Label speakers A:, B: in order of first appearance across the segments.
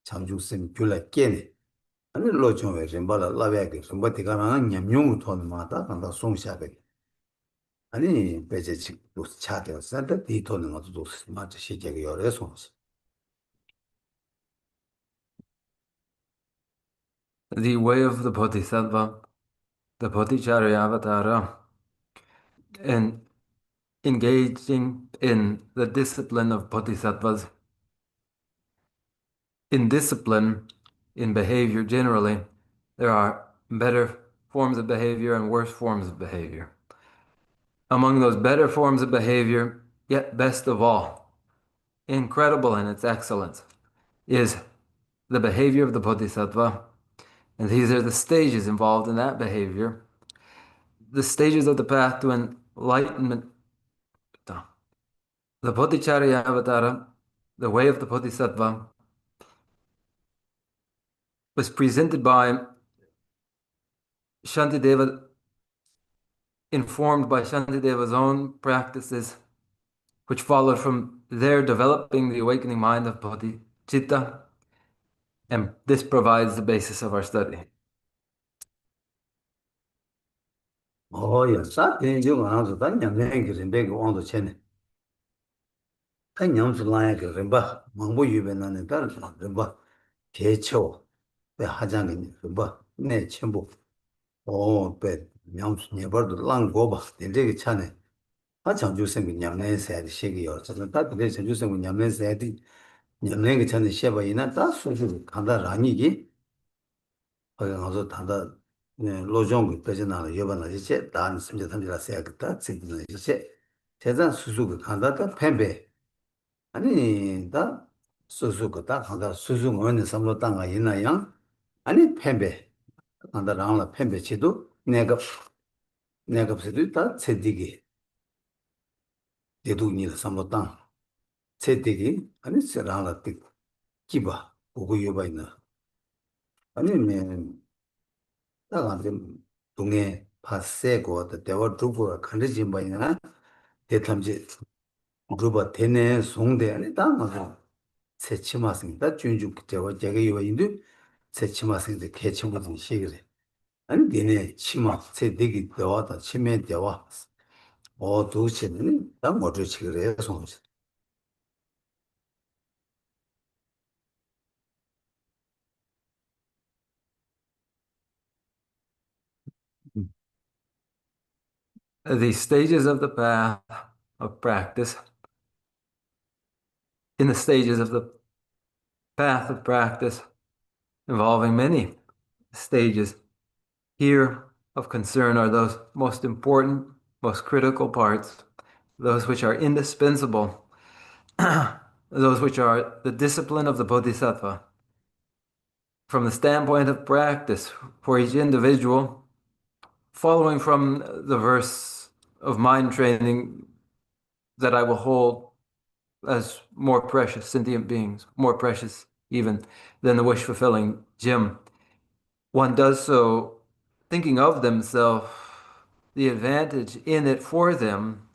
A: 장중심 줄라 깨네 아니 로종에 림발라 라베게 림바티가나 냠뇽 토는마다 간다 송샤베 아니 베제직 로스 차데어 산다 디토는 것도 맞지 시제가 여러 송시
B: The way of the Bodhisattva, the Bodhicharyavatara, and engaging in the discipline of Bodhisattvas, in discipline, in behavior generally, there are better forms of behavior and worse forms of behavior. Among those better forms of behavior, yet best of all, incredible in its excellence, is the behavior of the Bodhisattva. And these are the stages involved in that behavior. The stages of the path to enlightenment. The Bodhicharya Avatara, the way of the Bodhisattva, was presented by Shantideva, informed by Shantideva's own practices, which followed from their developing the awakening mind of Bodhicitta, and this provides the basis of our study.
A: 야, 사태 좀 안아서 단냐 내게 림베고 온도 챘네. 단냐스 라야게 림바 망보 유변하는 다른 림바 개초 배 하장이 림바 내 첨부 배 냠스 네버도 랑고바 된데게 차네. 아 장주생이 냠내세야 시기요. 저는 다 그래 장주생이 냠내세야 냠내게 차네 셰바이나 다 소주 간다 라니기 거기 가서 단다 네 로종이 빼지나는 여반은 이제 단 심지 탐지라 세야겠다 지금 이제 대단 수수가 간다다 팬배 아니 다 수수가 다 간다 수수 뭐는 삼로 땅가 있나요 아니 팬배 간다랑라 팬배치도 내가 쓰도 다 세디기 대두니를 삼로 땅 세디기 아니 세랑라 띠 기바 보고 여바 있나 아니 나가 좀 동해 파세고 대화 두고 간지 바이나 대탐지 루바 테네 송대 아니 다 맞아 세치마승다 준주 대화 제가 요인데 세치마승데 개침부터 시기래 아니 되네 치마 세대기 대화다 치매 대화 도시는 다 모두 치그래 송지
B: The stages of the path of practice. In the stages of the path of practice, involving many stages, here of concern are those most important, most critical parts, those which are indispensable, those which are the discipline of the Bodhisattva. From the standpoint of practice for each individual, following from the verse of mind training that I will hold as more precious sentient beings, more precious even than the wish-fulfilling gem, one does so thinking of themselves, the advantage in it for them,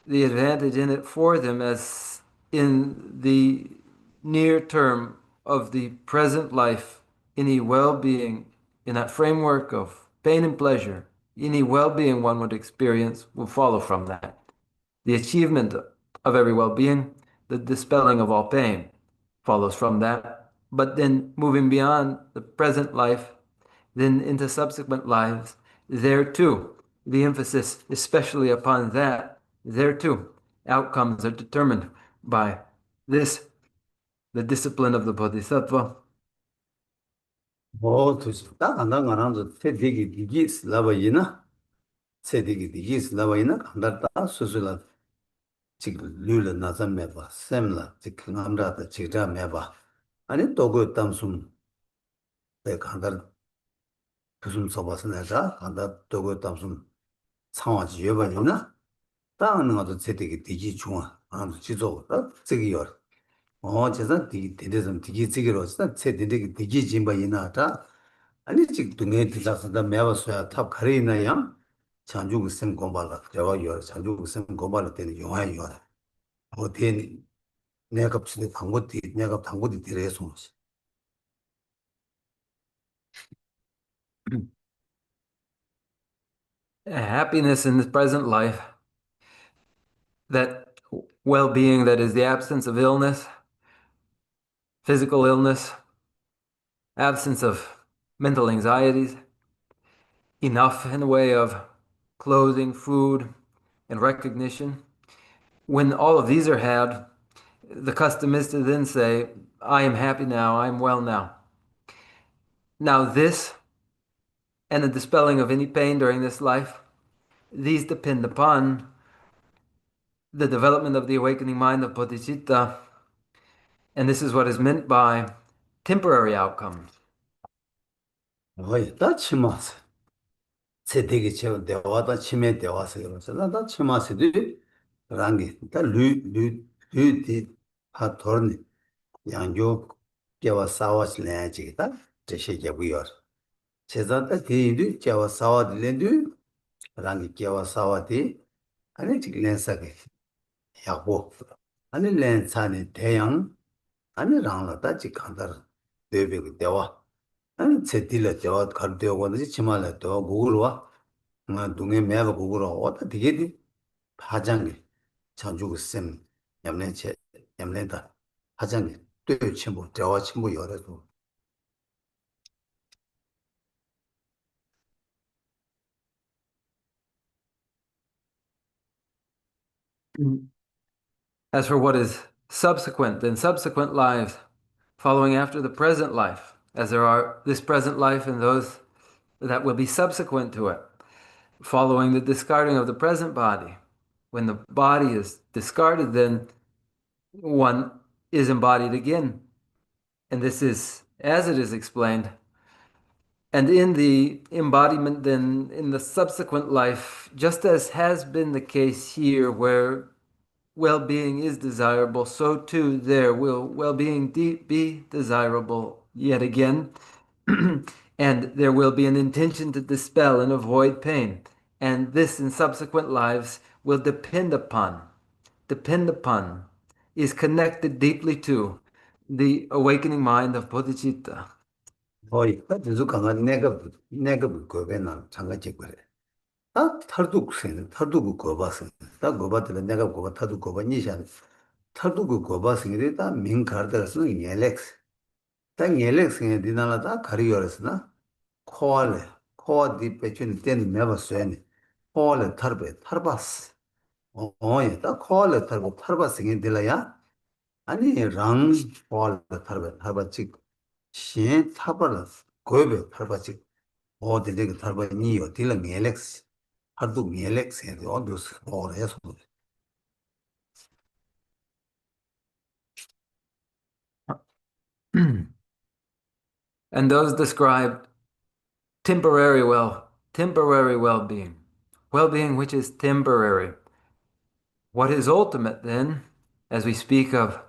B: the advantage in it for them as in the near term of the present life, any well-being in that framework of pain and pleasure, any well-being one would experience will follow from that. The achievement of every well-being, the dispelling of all pain follows from that. But then moving beyond the present life, then into subsequent lives, there too, the emphasis especially upon that, there too, outcomes are determined by this, the discipline of the Bodhisattva.
A: 도시 딱 안당 가는데 세대기 디기 슬라바이나 세대기 디기 슬라바이나 간다다 수술라 지금 류를 나선 매봐 샘라 지금 남자다 지자 매봐 아니 또그 담숨 내 간다 무슨 써봐서 내가 간다 또그 담숨 상황지 여봐이나 다른 것도 세대기 디기 중앙 안 지도다 저기요 제가 디데좀 디기 지기로 세대기 디기 짐바이나다 아니 지금 동네 뒤자서다 매워서야 탑 가리나야 장중 생 공발라 저와 요 장중 생 공발할 때는 영화요 어디 내가 없이 광고디 내가 광고디 들어서
B: Happiness in this present life, that well-being that is the absence of illness, physical illness, absence of mental anxieties, enough in the way of clothing, food, and recognition. When all of these are had, the custom is to then say, I am happy now, I am well now. Now, this and the dispelling of any pain during this life, these depend upon the development of the awakening mind of Bodhisattva, and this is what is meant by temporary outcomes.
A: 어이, 다 치마스. 세대기 채워 대화다 치매 대화서 그러면서 나 치마스도 랑게 다 류류류디 하 토르니 양조 개와 싸워스 내지다 제시게 부여 제자다 디디 개와 싸워들랜드 랑게 개와 싸워디 아니 지글랜사게 야고 아니 렌사니 대양 아니 랑라다 지간다 되베고 대화 아니 제딜라 대화 가르되고 하는지 치마라 또 구글와 나 동에 매가 구글어 왔다 되게디 파장게 전주고 쌤 냠내체 냠내다 파장게 또 친구 대화 친구 열어도
B: As for what is subsequent, then subsequent lives, following after the present life, as there are this present life and those that will be subsequent to it, following the discarding of the present body. When the body is discarded, then one is embodied again. And this is as it is explained. And in the embodiment, then in the subsequent life, just as has been the case here, where well-being is desirable, so too there will well-being be desirable yet again. And there will be an intention to dispel and avoid pain. And this in subsequent lives will depend upon, is connected deeply to the awakening mind of bodhicitta.
A: 거의 그래서 강한 내가 그거는 장가지 그래 다 탈도 그래 탈도 그거 봤어 다 그거 봤더니 내가 그거 타도 그거 니샤 탈도 그거 봤어 이게 다 민카르다서 옐렉스 다 옐렉스에 디나라다 가리어스나 코알레 코디 배춘 땐 매버스네 코알레 타르바스 어예 다 코알레 타르바스게 딜라야 아니 랑 코알레 타르바치 신 타바라스 고베 타르바치 어디 내가 타르바니요 딜라 옐렉스 하도 옐렉스에 어디서 오래서
B: And those described temporary well-being, well-being which is temporary. What is ultimate then, as we speak of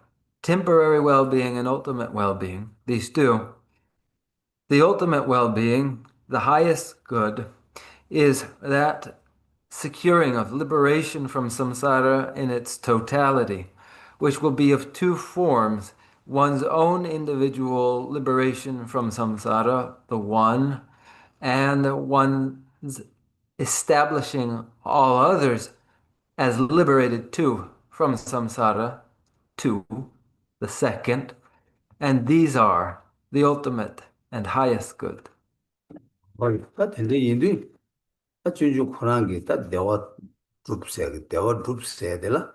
B: temporary well-being and ultimate well-being, these two, the ultimate well-being, the highest good, is that securing of liberation from samsara in its totality, which will be of two forms: one's own individual liberation from samsara, the one, and one's establishing all others as liberated too from samsara, two, the second, and these are the ultimate and highest good.
A: 거의 다 된데 인도 다 준주 코난 게다 대화 대화 룹세 되라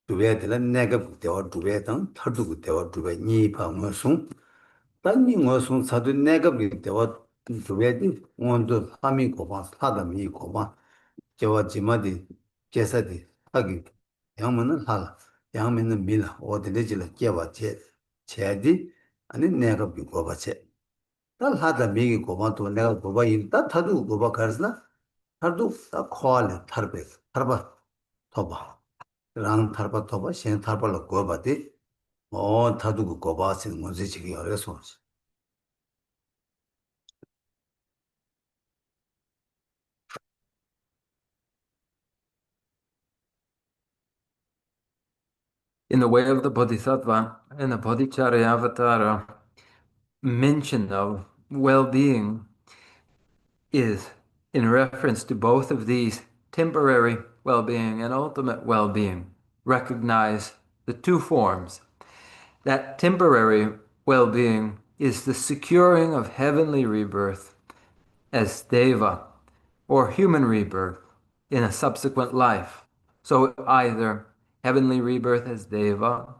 A: 두배 되라 내가 대화 두배 당 털도 대화 두배 니 방어송 단니 뭐송 사도 내가 대화 두배디 원도 함이 고바 사담이 고바 저와 지마디 제사디 하기 양면은 할 양면은 밀 어디를 깨와 제디 아니 내가 고바체 tal hada megi goba to nega goba yin ta thadu goba karsna thadu ta khwale tharbe tharba thoba rang tharba thoba shen tharba lo goba de o thadu go goba sin mozi chigi ore so
B: In the way of the Bodhisattva and the Bodhicharya Avatara, mention of well-being is in reference to both of these temporary well-being and ultimate well-being. Recognize the two forms. That temporary well-being is the securing of heavenly rebirth as deva or human rebirth in a subsequent life. So either heavenly rebirth as deva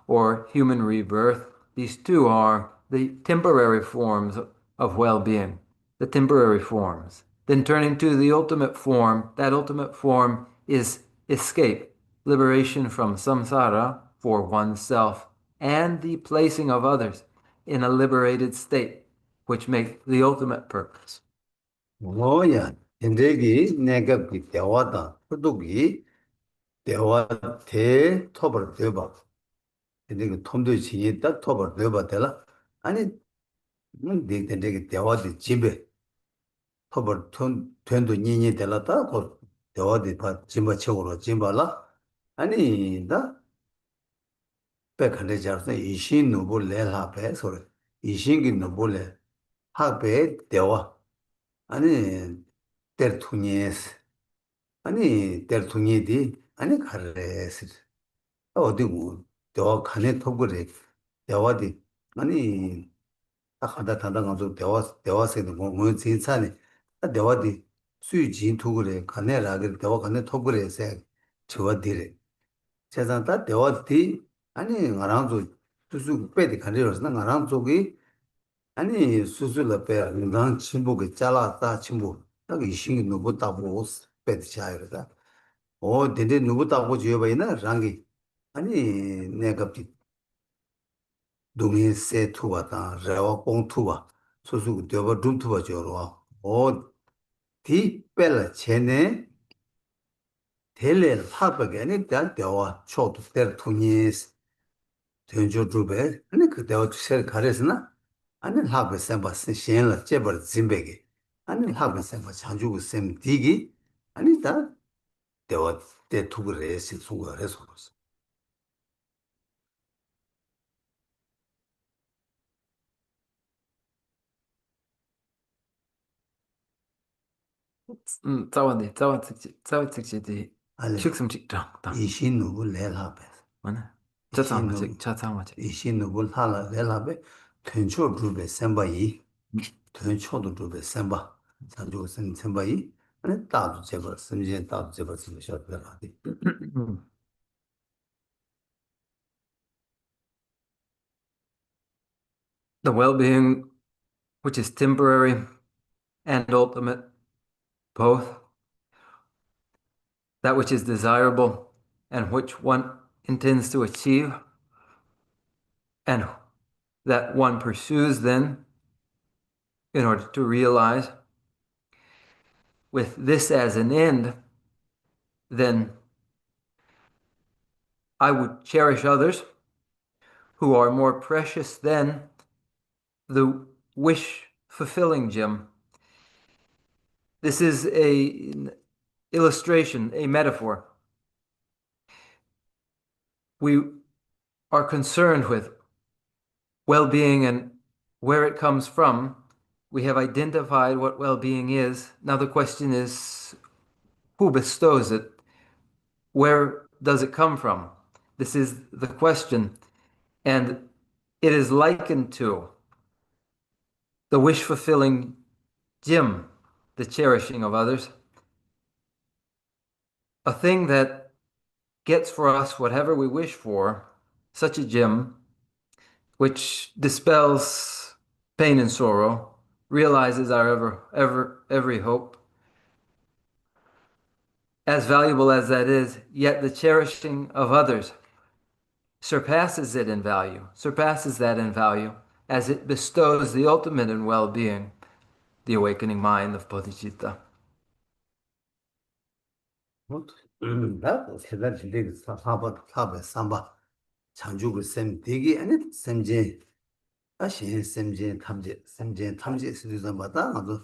B: or human rebirth, these two are the temporary forms of well-being, the temporary forms. Then turning to the ultimate form, that ultimate form is escape, liberation from samsara for oneself, and the placing of others in a liberated state, which make the ultimate purpose.
A: 뭐야, 현대기 내가 그 대화다. 그도기 대화 톱을 대봐. 근데 그 톰도 지했다 톱을 대봐 되라. 아니, 내가 대화도 집에 톱을 톤도 니니 되라다. 그 대화도 봐 짐바 책으로 짐바라. 아니, 나 백한테 잡서 이신 누불 내라배 소리. 이신기 누불래 하배 대화. 아니, 때투니에스. 아니 델퉁이디 아니 가르레스 어디 뭐 대화 칸에 토그레 대화디 아니 딱 하다 단단 가서 대화세도 뭐 진짜네 대화디 수진 토그레 칸에라게 대화 칸에 토그레세 저와디레 세상다 대화디 아니 나랑도 수수 빼디 칸에로서 나랑 쪽이 아니 수수를 빼 난 친구가 잘랐다 친구 딱 이신이 너무 따고 빼디 차이다 근데 누구 따고 지어봐이나 랑기 아니 내가 동해 세 투바다 레와 공 투바 소수 되어 둠 투바 저러 디 벨 체네 텔레 하버게 아니 단 대와 초도 때 투니스 된저 주베 아니 그 대와 세 가레스나 아니 하버 셈바스 신라 제버 짐베게 아니 하버 셈바 장주고 셈 디기 아니 다 대와 때 투그레스 수고해서
B: 짜와직지
A: 알레
B: 식숨직장 땅
A: 이신 누구 내라베
B: 뭐나
A: 이신 누구
B: 짜짜마직 짜짜마직
A: 이신 누구 하라 내라베 텐초 주베 셈바이 텐초도 주베 셈바 산조 셈바이 아니 따도 제거 심지에 따도 제거 심셔더라디
B: the well-being which is temporary and ultimate both, that which is desirable and which one intends to achieve, and that one pursues then in order to realize, with this as an end, then I would cherish others who are more precious than the wish-fulfilling gem. This is an illustration, a metaphor. We are concerned with well-being and where it comes from. We have identified what well-being is. Now the question is, who bestows it? Where does it come from? This is the question. And it is likened to the wish-fulfilling gem, the cherishing of others, a thing that gets for us whatever we wish for, such a gem, which dispels pain and sorrow, realizes our every hope. As valuable as that is, yet the cherishing of others surpasses it in value, surpasses that in value, as it bestows the ultimate in well-being, the awakening mind of Bodhisattva.
A: 나도 세단 진데 사바 삼바 장주고 셈 되게 아니 셈제 아신 셈제 탐제 수도 맞다 나도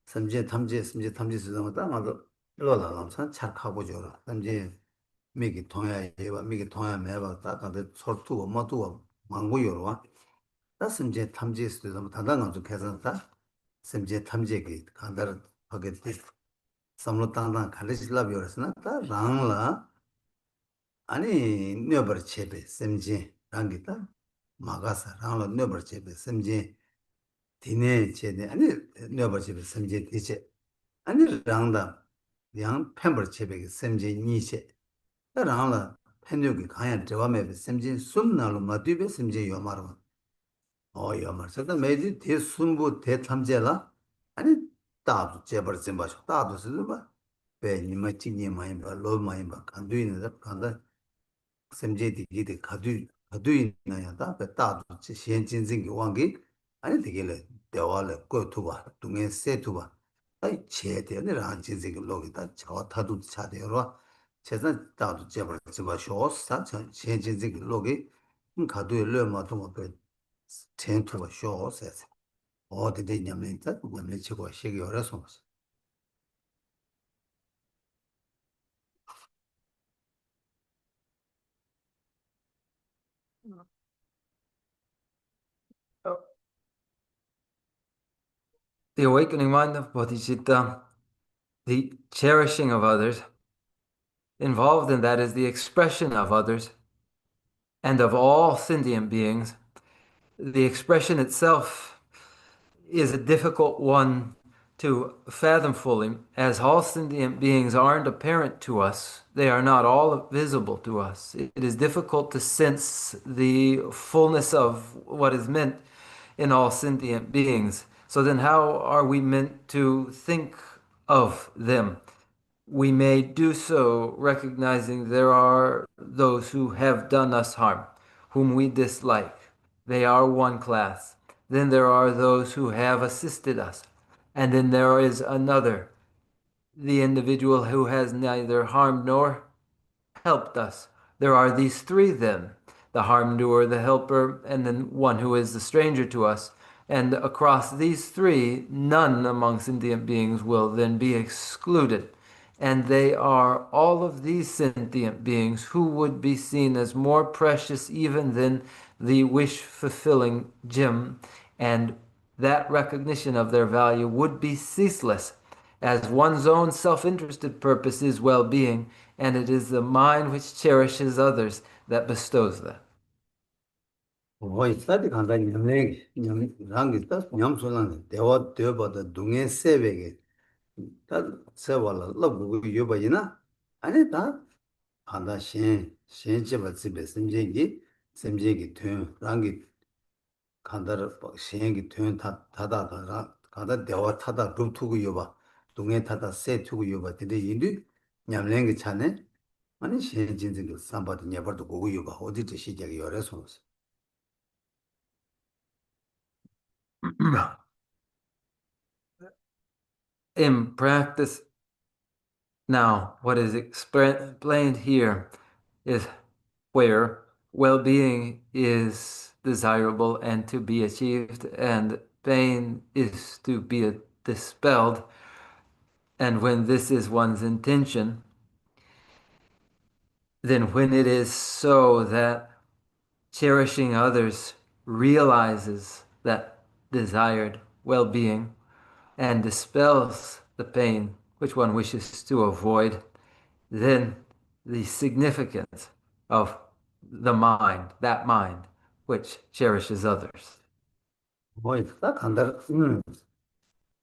A: 셈제 탐제 수도 맞다 나도 로라람산 착하고 저러 셈제 미기 통야예와 미기 통야 매바 다다데 설투 엄마도 망고 요러와 나 셈제 탐제 수도 맞다 다당은 좀 계산다 semje 탐제기 간다르 하게 돼 samlo tangdang khalishilab yorasana ta rangla 아니 nyobar chebe semje rangi ta magasa rangla nyobar chebe semje dine chede 아니 nyobar chebe semje diche 아니 rangda yang pembar chebe semje niche ta rangla penyogi kanya dewa mebe semje sumnalu madube semje yomarwa yomar sada meji de sumbu de tamjela 아니 다도 제벌 좀 봐줘 다도 쓰는 봐 배, 니마 찌니 많이 봐, 로 많이 봐, 간도 있는데, 간다, 샘제디 기대 가도 있나야, 다, 배, 따도, 시행진생기 왕기, 아니, 되게래, 대화래, 꼬투봐, 동해 세투봐, 아이, 제대로 안 진생기 로기다, 저 타도 차대로, 재산 따도 제벌 좀 봐, 쇼스, 시행진생기 로기, 가도 일러마도 뭐, 배, 텐투봐, 쇼스, 어디 되냐면, 냠내 치고, 시기 어려서,
B: The awakening mind of Bodhisattva, the cherishing of others, involved in that is the expression of others and of all sentient beings. The expression itself is a difficult one to fathom fully, as all sentient beings aren't apparent to us. They are not all visible to us. It is difficult to sense the fullness of what is meant in all sentient beings. So then, how are we meant to think of them? We may do so recognizing there are those who have done us harm, whom we dislike. They are one class. Then there are those who have assisted us. And then there is another, the individual who has neither harmed nor helped us. There are these three then, the harm doer, the helper, and then one who is the stranger to us. And across these three, none among sentient beings will then be excluded. And they are all of these sentient beings who would be seen as more precious even than the wish-fulfilling gem, and that recognition of their value would be ceaseless, as one's own self-interested purpose is well-being, and it is the mind which cherishes others that bestows that.
A: 있다디 간다 냠내 랑기 딱 냠솔랑 대화받아 동해 세베게 다 세발라 러고 요바이나 아니 다 간다 신제바 집에 심제기 튼 랑기 간다를 신기 튼 다다다 간다 대화 타다 루투고 요바 동해 타다 세 투고 요바 근데 인디 냠랭기 차네 아니 신진진그 삼바도 녀버도 고고 요바 어디지 시작이 열어서
B: In practice, now, what is explained here is where well-being is desirable and to be achieved, and pain is to be dispelled. And when this is one's intention, then when it is so that cherishing others realizes that desired well-being and dispels the pain which one wishes to avoid, then the significance of the mind, that mind which cherishes others.
A: 딱 한달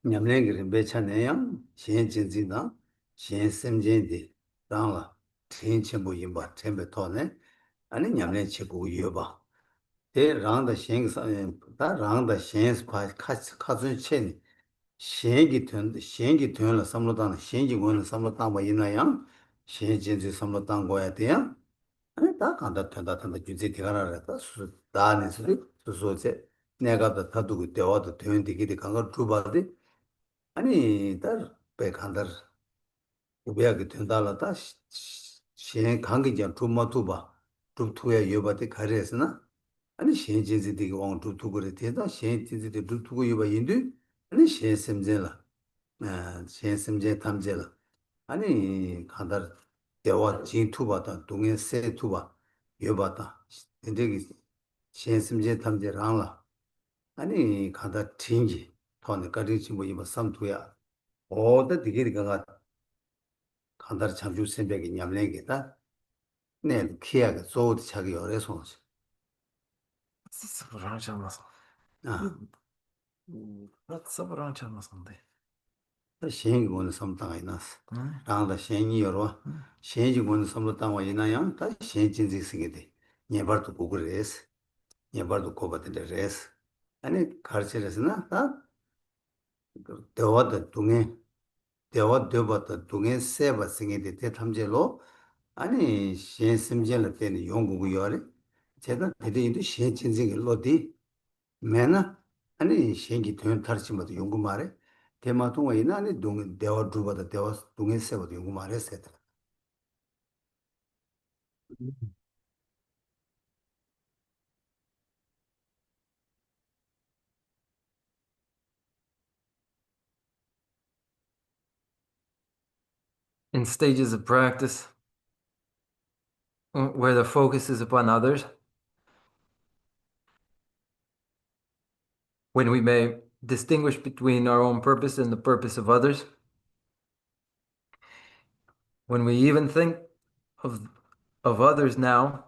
A: 냠랭이를 배차내양 신진진다 신심진디 당라 신천부 임바 템베토네 아니 냠랭 치고 이어봐 대 랑다 신사 다 랑다 신스 카즈 첸 신기 튼라 삼로단 신지고는 삼로단 뭐 있나요 신진지 삼로단 거야 돼요 아니 다 간다 된다 주제 대가라다 수 다네스 수소제 내가 다 다두고 대화도 되는데 기대 간걸 주바데 아니 다 백한달 우베하게 된다라다 신 관계자 주마투바 주투에 여바데 가르에서나 아니 신진지디가 왕 주투 그래 되다 신진지디 주투고 여바 인도 아니 신심제라 신심제 탐제라 아니 간달 대화 진투바다 동에 세투바 여바다 근데 신심제 탐제랑라 아니 간다 튕기 토네 가리지 뭐 이거 삼투야 오다 디기리가 간다르 참주 생백이 냠내게다 네 키야가 조디 차기 어려서
B: 서브랑치 않았어.
A: 아
B: 서브랑치 않았는데.
A: 시행이 원의 섬당가 있나스
B: 응?
A: 라운다 시행이 여러
B: 응.
A: 시행이 원의 섬도 땅와 있나요 다 시행 진지 쓰게 돼 예발도 고그레스 예발도 고바데 레스 아니 가르치레스나 다 대화도 동에 대화 되었다 동에 세바 생게 돼 탐제로 아니 시행 심전을 때는 연구고 요래 제가 대대인도 시행 진지게 로디 매나 아니 시행이 된 탈치마도 연구 말해 대마동에 있나 아니 동 대화 두바다 대화 동에 세바도 연구 말했어.
B: In stages of practice where the focus is upon others, when we may distinguish between our own purpose and the purpose of others, when we even think of others now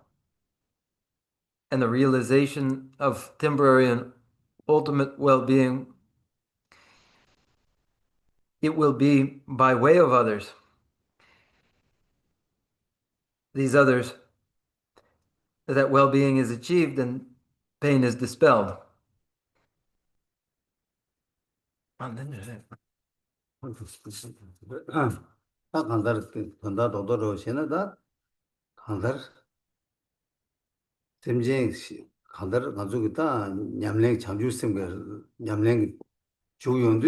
B: and the realization of temporary and ultimate well-being, it will be by way of others. These others, that well-being is achieved and pain is dispelled.
A: 다 간다르 간다 도도로 시나다 간다르 템제 간다르 가족이다 냠랭 잠주심 그 냠랭 조용도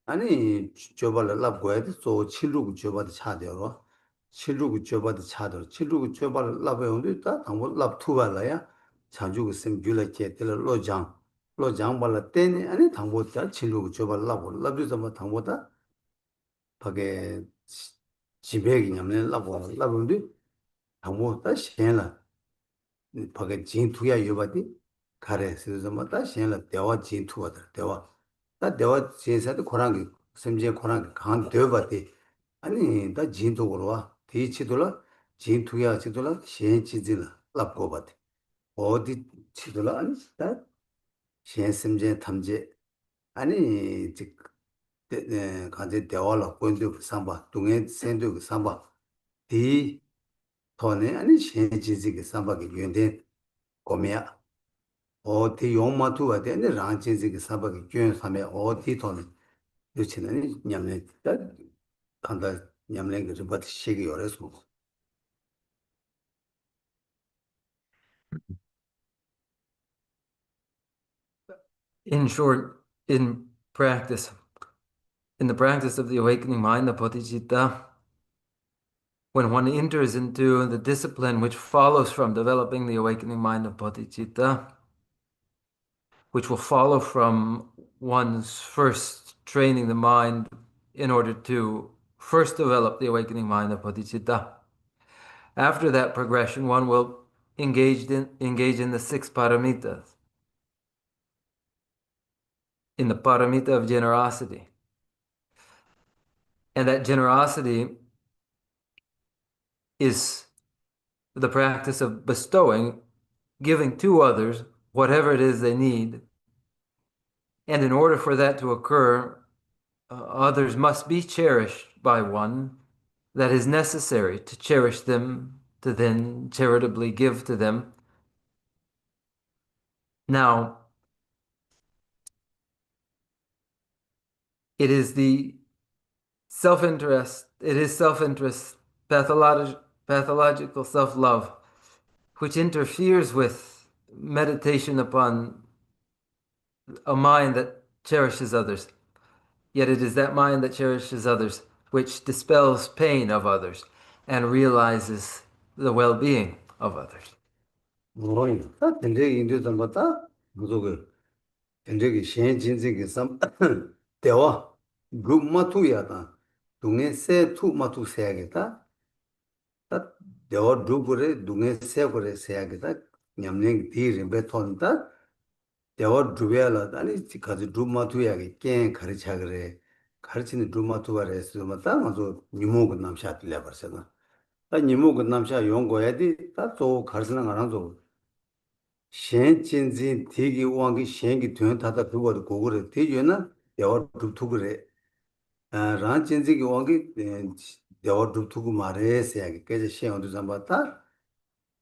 A: 아니 저발을 납고야 돼또 칠루고 저바도 차대로 칠루고 저바도 차대로 칠루고 저발을 납고야 있다 당고 납투발라야 자주고 심 줄게 될 로장 로장 발라 때니 아니 당고다 칠루고 저발 납고 납주서 뭐 당고다 밖에 지배기 냠랭 납고 납는데 당고다 시행라 밖에 진투야 여바디 가래 그래서 뭐다 시행라 대화 진투하다 대화 다 대화 진사도 고랑이 심지어 고랑이 강 되어봤디 아니 다 진도로 와 뒤치돌아 진투야 치돌아 시행 치질라 랍고 봤디 어디 치돌아 아니 다 시행 심지어 탐제 아니 즉 간제 대화로 본도 상바 동에 센도 상바 뒤 토네 아니 시행 치지게 상바게 연대 고미야 어디 용마투가 되네 랑진지게 상바게 교연 삼에 어디 토네 요치는 냠네 간다 냠랭 그 버트 시기 요래서
B: In short, in the practice of the awakening mind, the bodhicitta, when one enters into the discipline which follows from developing the awakening mind of bodhicitta, which will follow from one's first training the mind in order to first develop the awakening mind of bodhicitta. After that progression, one will engage in the six paramitas, in the paramita of generosity. And that generosity is the practice of bestowing, giving to others whatever it is they need. And in order for that to occur, others must be cherished by one. That is necessary to cherish them, to then charitably give to them. Now, it is self-interest, pathological self-love, which interferes with meditation upon a mind that cherishes others. Yet it is that mind that cherishes others which dispels pain of others and realizes the well-being of others.
A: 뭐이 다 된대 인도도 뭐다 무조건 된대기 시행 진지게 삼 대화 루마투야다 동에 세투 마투 세야겠다 다 대화 루브레 동에 세고레 세야겠다 냠랭 디르 베톤다 대화 두배라 아니 가지 두마투야게 깬 가르쳐 그래 가르치는 두마투가래서 맞다 맞아 니모고 남샤들려 버서나 다 니모고 남샤 용고야디 다또 가르치는 거랑도 현진진 대기 왕기 현기 된 다다 그거도 고거를 대주나 대화 두투 그래 아 란진지 왕기 대화 두투고 말해서야게 그래서 시험도 잡았다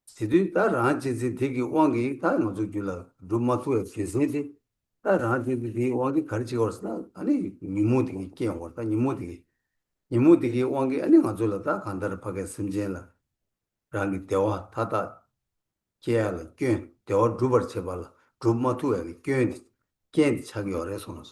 A: 지도 다 란진지 대기 왕기 다 맞아 줄라 두마투에 계세지 다 란진지 대기 왕기 가르치고 왔으나 아니 니모디게 깨어 왔다 니모디게 왕기 아니 맞을라다 간다를 파게 심지라 랑기 대화 다다 깨알 꽤 대화 두버 쳐발라 두마투에 꽤 차기 어려서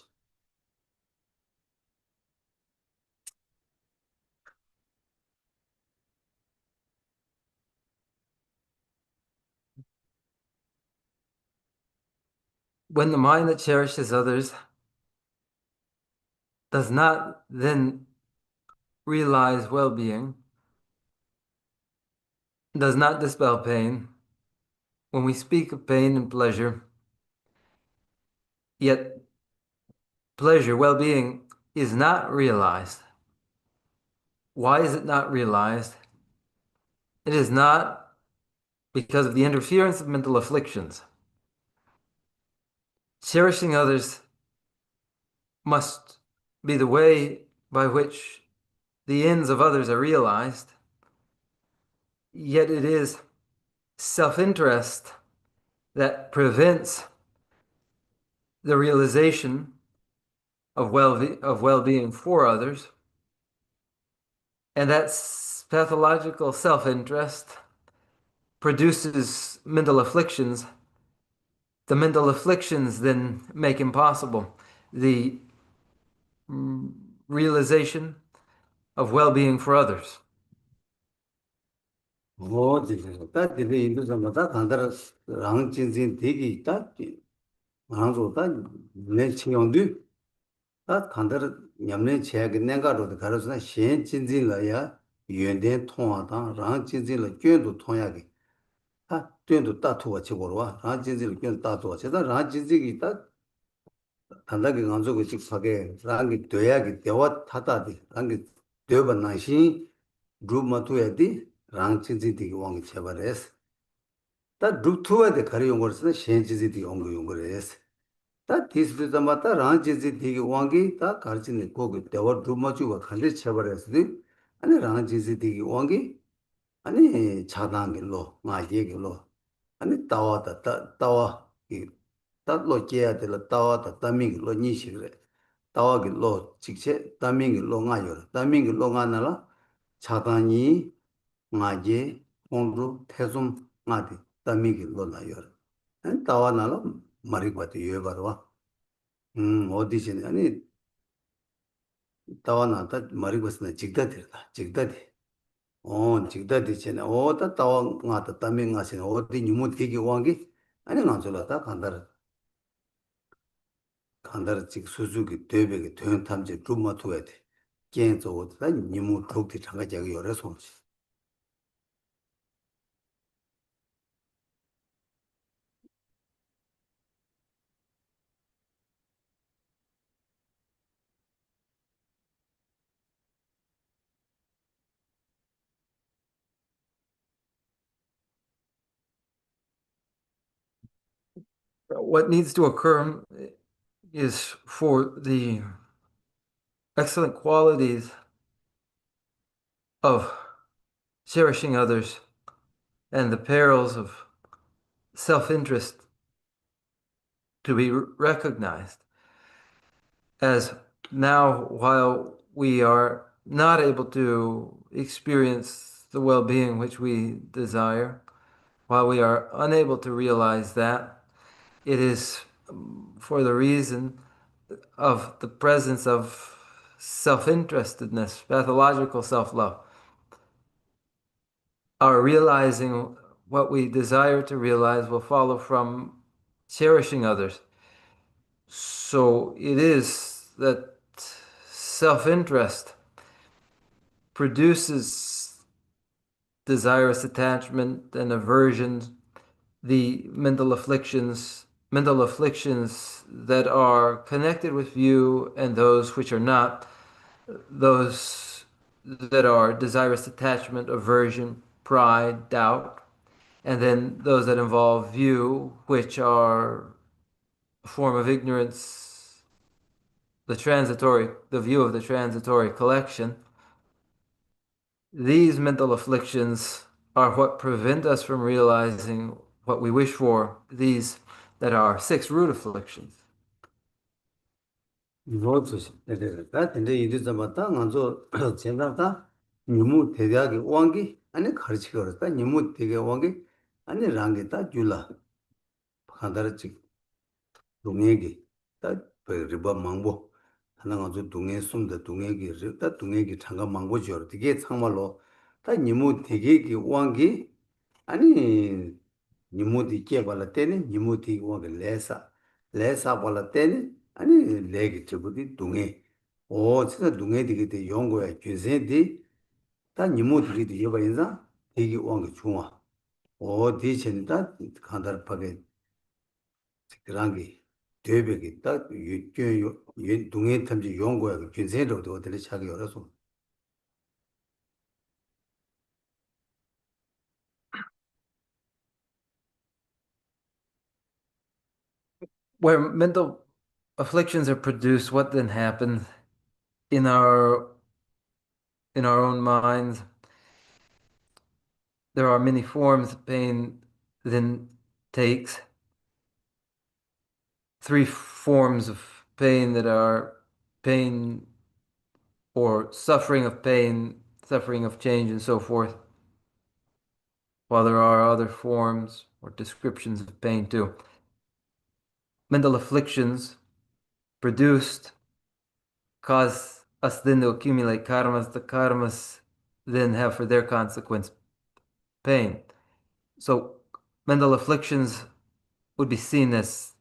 B: When the mind that cherishes others does not then realize well-being, does not dispel pain, when we speak of pain and pleasure, yet pleasure, well-being is not realized. Why is it not realized? It is not because of the interference of mental afflictions. Cherishing others must be the way by which the ends of others are realized, yet it is self-interest that prevents the realization of well-being for others, and that pathological self-interest produces mental afflictions. The mental afflictions then make impossible the realization of well-being for others.
A: 다 되게 인도자마다 간다라 랑진진 되게 있다. 망조다 내 친구들 다 간다라 냠내 제가 내가로도 가르스나 신진진라야 연대 통하다 랑진진라捐도 통하게 다捐도 따투가 치고로 와 랑진진을捐 따투가 제가 랑진진이 다 단다게 간조고 직하게 랑기 돼야기 대화 타다디 랑기 되어봤나시 루마투야디 랑진진디 왕이 쳐버렸어 다 루투와데 가리용 거스는 신지지디 온 거레스 다 디스드자마타 랑지지디 왕기 다 가르치는 거기 대화 루마주가 간데 쳐버렸어 아니 랑지지디 왕기 아니 차단길로 마예길로 아니 따와다 따와 이 따로 깨야 될 따와다 따밍로 니시그래 따와길로 직체 따밍로 가요 따밍로 가나라 차단이 마제 공루 태좀 마디 따밍로 나요 안 따와나라 마리과도 예바로 어디시네 아니 따와나다 마리과스나 직다들다 직다디 직다디체나 오다 따와 나다 따밍하시네 어디 니못 되게 왕기 아니 나절다 간다르 직 수수기 되베게 된 탐제 룸마토에 돼 겐저 오다 니못 독티 장가자가 여러 손지
B: What needs to occur is for the excellent qualities of cherishing others and the perils of self-interest to be recognized. As now, while we are not able to experience the well-being which we desire, while we are unable to realize that, it is for the reason of the presence of self-interestedness, pathological self-love. Our realizing what we desire to realize will follow from cherishing others. So it is that self-interest produces desirous attachment and aversion, the mental afflictions mental afflictions that are connected with you and those which are not, those that are desirous attachment, aversion, pride, doubt, and then those that involve you, which are a form of ignorance, the view of the transitory collection. These mental afflictions are what prevent us from realizing what we wish for, these that are six root afflictions.
A: 노트스 내가 근데 이제 잡았다 먼저 전화다 니무 대대하게 왕기 아니 가르치 걸었다 니무 되게 왕기 아니 랑게다 줄라 한다르치 동행기 다 리바 망보 하나 가지고 동행 숨다 동행기 다 동행기 잠깐 망보 줘 되게 참말로 다 니무 되게 왕기 아니 니무디 깨발라 때네 니무디 왕기 레사 발라 때네 아니 레기 저부디 동해 오 진짜 동해 되게 돼 연구야 규세디 다 니무디 되게 여봐 인자 되게 왕기 중화 오 디첸다 간다르 파게 그랑기 되베기 딱 유교 동해 탐지 연구야 규세로도 어디를 차기 어려서
B: Where mental afflictions are produced, what then happens in our own minds? There are many forms pain then takes. Three forms of pain that are pain or suffering of pain, suffering of change, and so forth. While there are other forms or descriptions of pain too. Mental afflictions produced cause us then to accumulate karmas. The karmas then have for their consequence pain. So mental afflictions would be seen as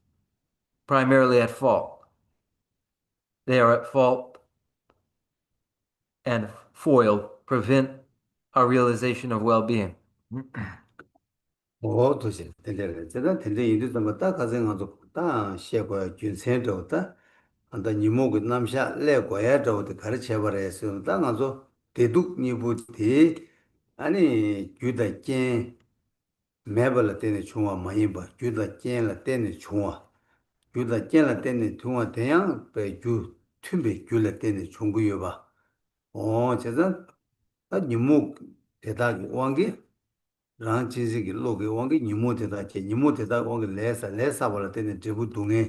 B: primarily at fault. They are at fault and foil, prevent our realization of well-being.
A: 오 도시 들려요 제가 들려 이제 좀 왔다 가정하고 다 시고야 균센도다 안다 니모고 남샤 레고야도 가르쳐 버려서 다 가서 대둑 니부티 아니 규다께 매벌 때는 중화 많이 봐 규다께라 때는 중화 규다께라 때는 중화 대양 배주 튠비 규라 때는 중구여 봐어 제가 다 니모 대다 왕기 rāng chīsī kī lō kī wāng kī nīmō tētā kī, nīmō tētā wāng kī lēsā wāla tēne dribu dōngē,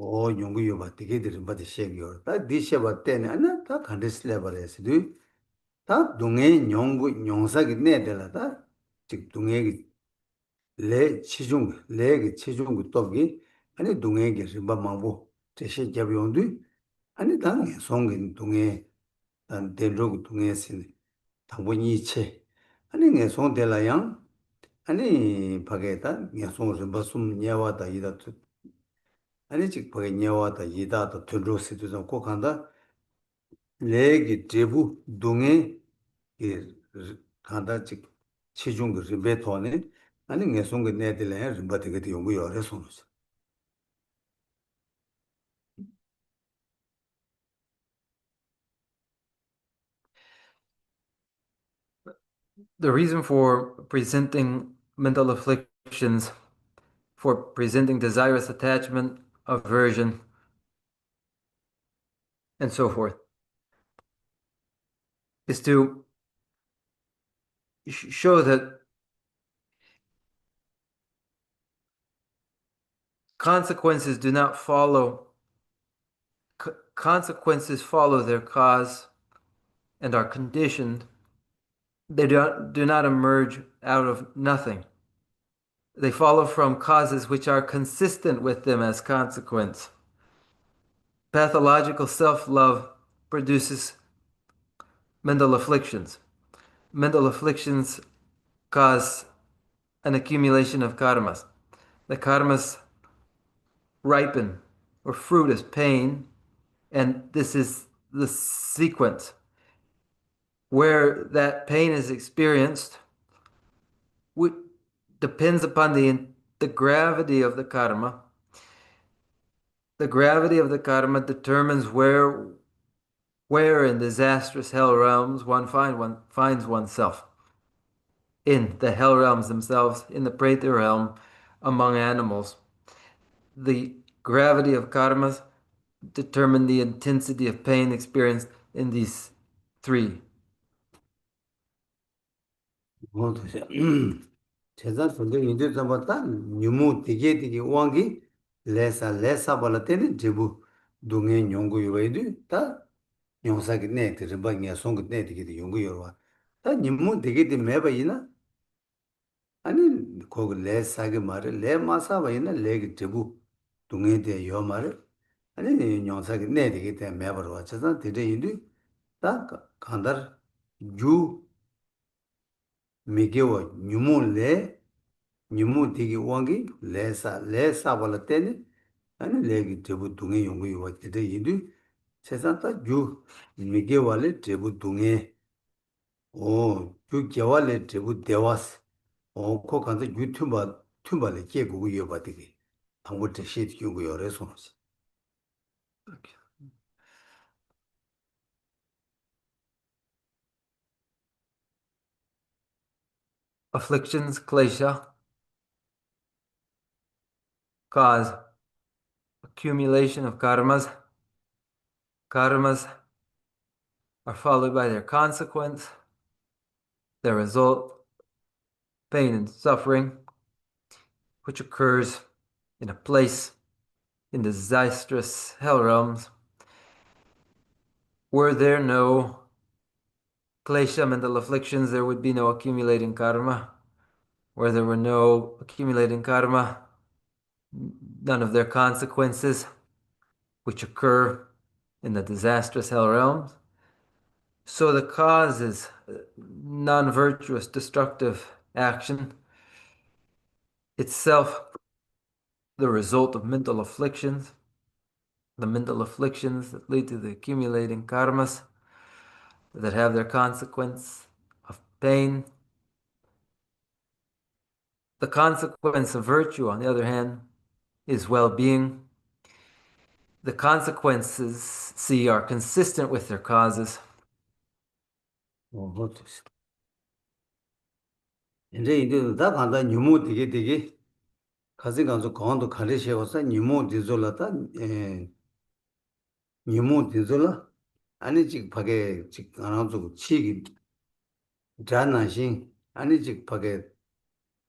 A: o nyōngu yō bā tīkī tī rīmbā tī shēk yō rā, tā dī shē bā tēne, anā tā kāndī sīlē bā rā sī tū, tā dōngē nyōngu, nyōngsā kī nē tēlā tā, chik dōngē kī lē kī chīchōng kī tōp kī, anī dōngē kī rīmbā māngbō, tē shē kyab yōng tū, anī tā ngē sōng kī dōngē, tā dēn rō kī dōngē sī nī, tāngbō nī chē, 아니 내 손텔라양 아니 바게다 내 손을 벗음 녀와다 이다 아니 즉 바게 녀와다 이다도 들로스도 좀 꼭한다 레기 제부 동에 이 간다 즉 치중 그 베토네 아니 내 손그 내들래 바데게 용구 요래 손으로
B: The reason for presenting mental afflictions, for presenting desirous attachment, aversion, and so forth, is to show that consequences do not follow, consequences follow their cause and are conditioned. They do not emerge out of nothing. They follow from causes which are consistent with them as consequence. Pathological self-love produces mental afflictions. Mental afflictions cause an accumulation of karmas. The karmas ripen or fruit as pain, and this is the sequence. Where that pain is experienced depends upon the the gravity of the karma. The gravity of the karma determines where in disastrous hell realms one finds oneself. In the hell realms themselves, in the Preta realm, among animals. The gravity of karmas determine the intensity of pain experienced in these three.
A: 제자 선대 인도 잡았다 뉴무 되게 되게 왕기 레사 발라테는 제부 동해 연구 요에도 다 용사기 내 들어봐냐 송그 내 되게 연구 요와 다 뉴무 되게 되 매바이나 아니 거기 레사게 말에 레 마사바이나 레게 제부 동해 대 요말에 아니 용사기 내 되게 되 매바로 와서 되게 인도 다 간다 주 미게와 뉴몬레 뉴몬 되게 왕기 레사 발라테네 아니 레기 제부 동해 연구 요와 되게 인도 세상다 주 미게와레 제부 동해 주 개와레 제부 대와스 코 간다 튜바레 계고 요바 되게 방부터 시트 요구 요래서
B: Afflictions, klesha, cause accumulation of karmas. Karmas are followed by their consequence, their result, pain and suffering, which occurs in a place in disastrous hell realms. Were there no klesha, mental afflictions, there would be no accumulating karma. Where there were no accumulating karma, none of their consequences, which occur in the disastrous hell realms. So the cause is non-virtuous, destructive action, itself the result of mental afflictions, the mental afflictions that lead to the accumulating karmas that have their consequence of pain. The consequence of virtue, on the other hand, is well-being. The consequences, are consistent with their causes.
A: 이제 이제 다 간다 뉴모 되게 가지 가서 강도 가르셔서 뉴모 디졸라다 뉴모 디졸라 아니 지 밖에 지 안아주고 치기 잔나신 아니 지 밖에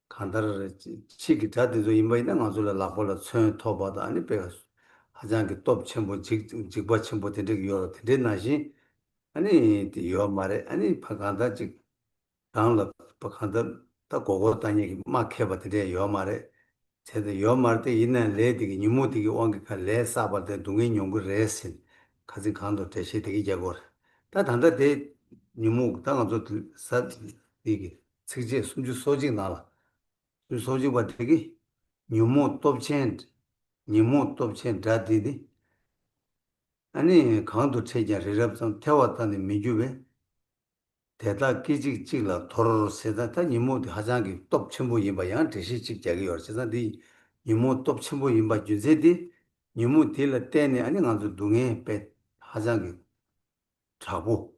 A: 간다를 치기 자들도 인바이나 가서라 라폴라 천 토바다 아니 배가 하장게 톱 첨부 직바 첨부 되게 요 되나시 아니 요 말에 아니 파간다 지 당라 파간다 다 고고 다니 막 해봐도 요 말에 제가 요 말때 있는 레디기 뉴모디기 왕가 레사바데 동의 연구 레신 가지 간도 대시 되게 제거 다 단다 대 뉴모 당아도 사 이게 측제 숨주 소지 나라 그 소지 봐 되게 뉴모 톱첸 뉴모 톱첸 다디디 아니 강도 체제 레럽선 태웠다는 미주베 대다 끼직 찍라 도로로 세다다 니모디 하장기 톱 첨부 임바양 대시 찍자기 열세다디 니모 톱 첨부 임바 주제디 니모 딜라 때네 아니 간도 동에 배 하장기 잡고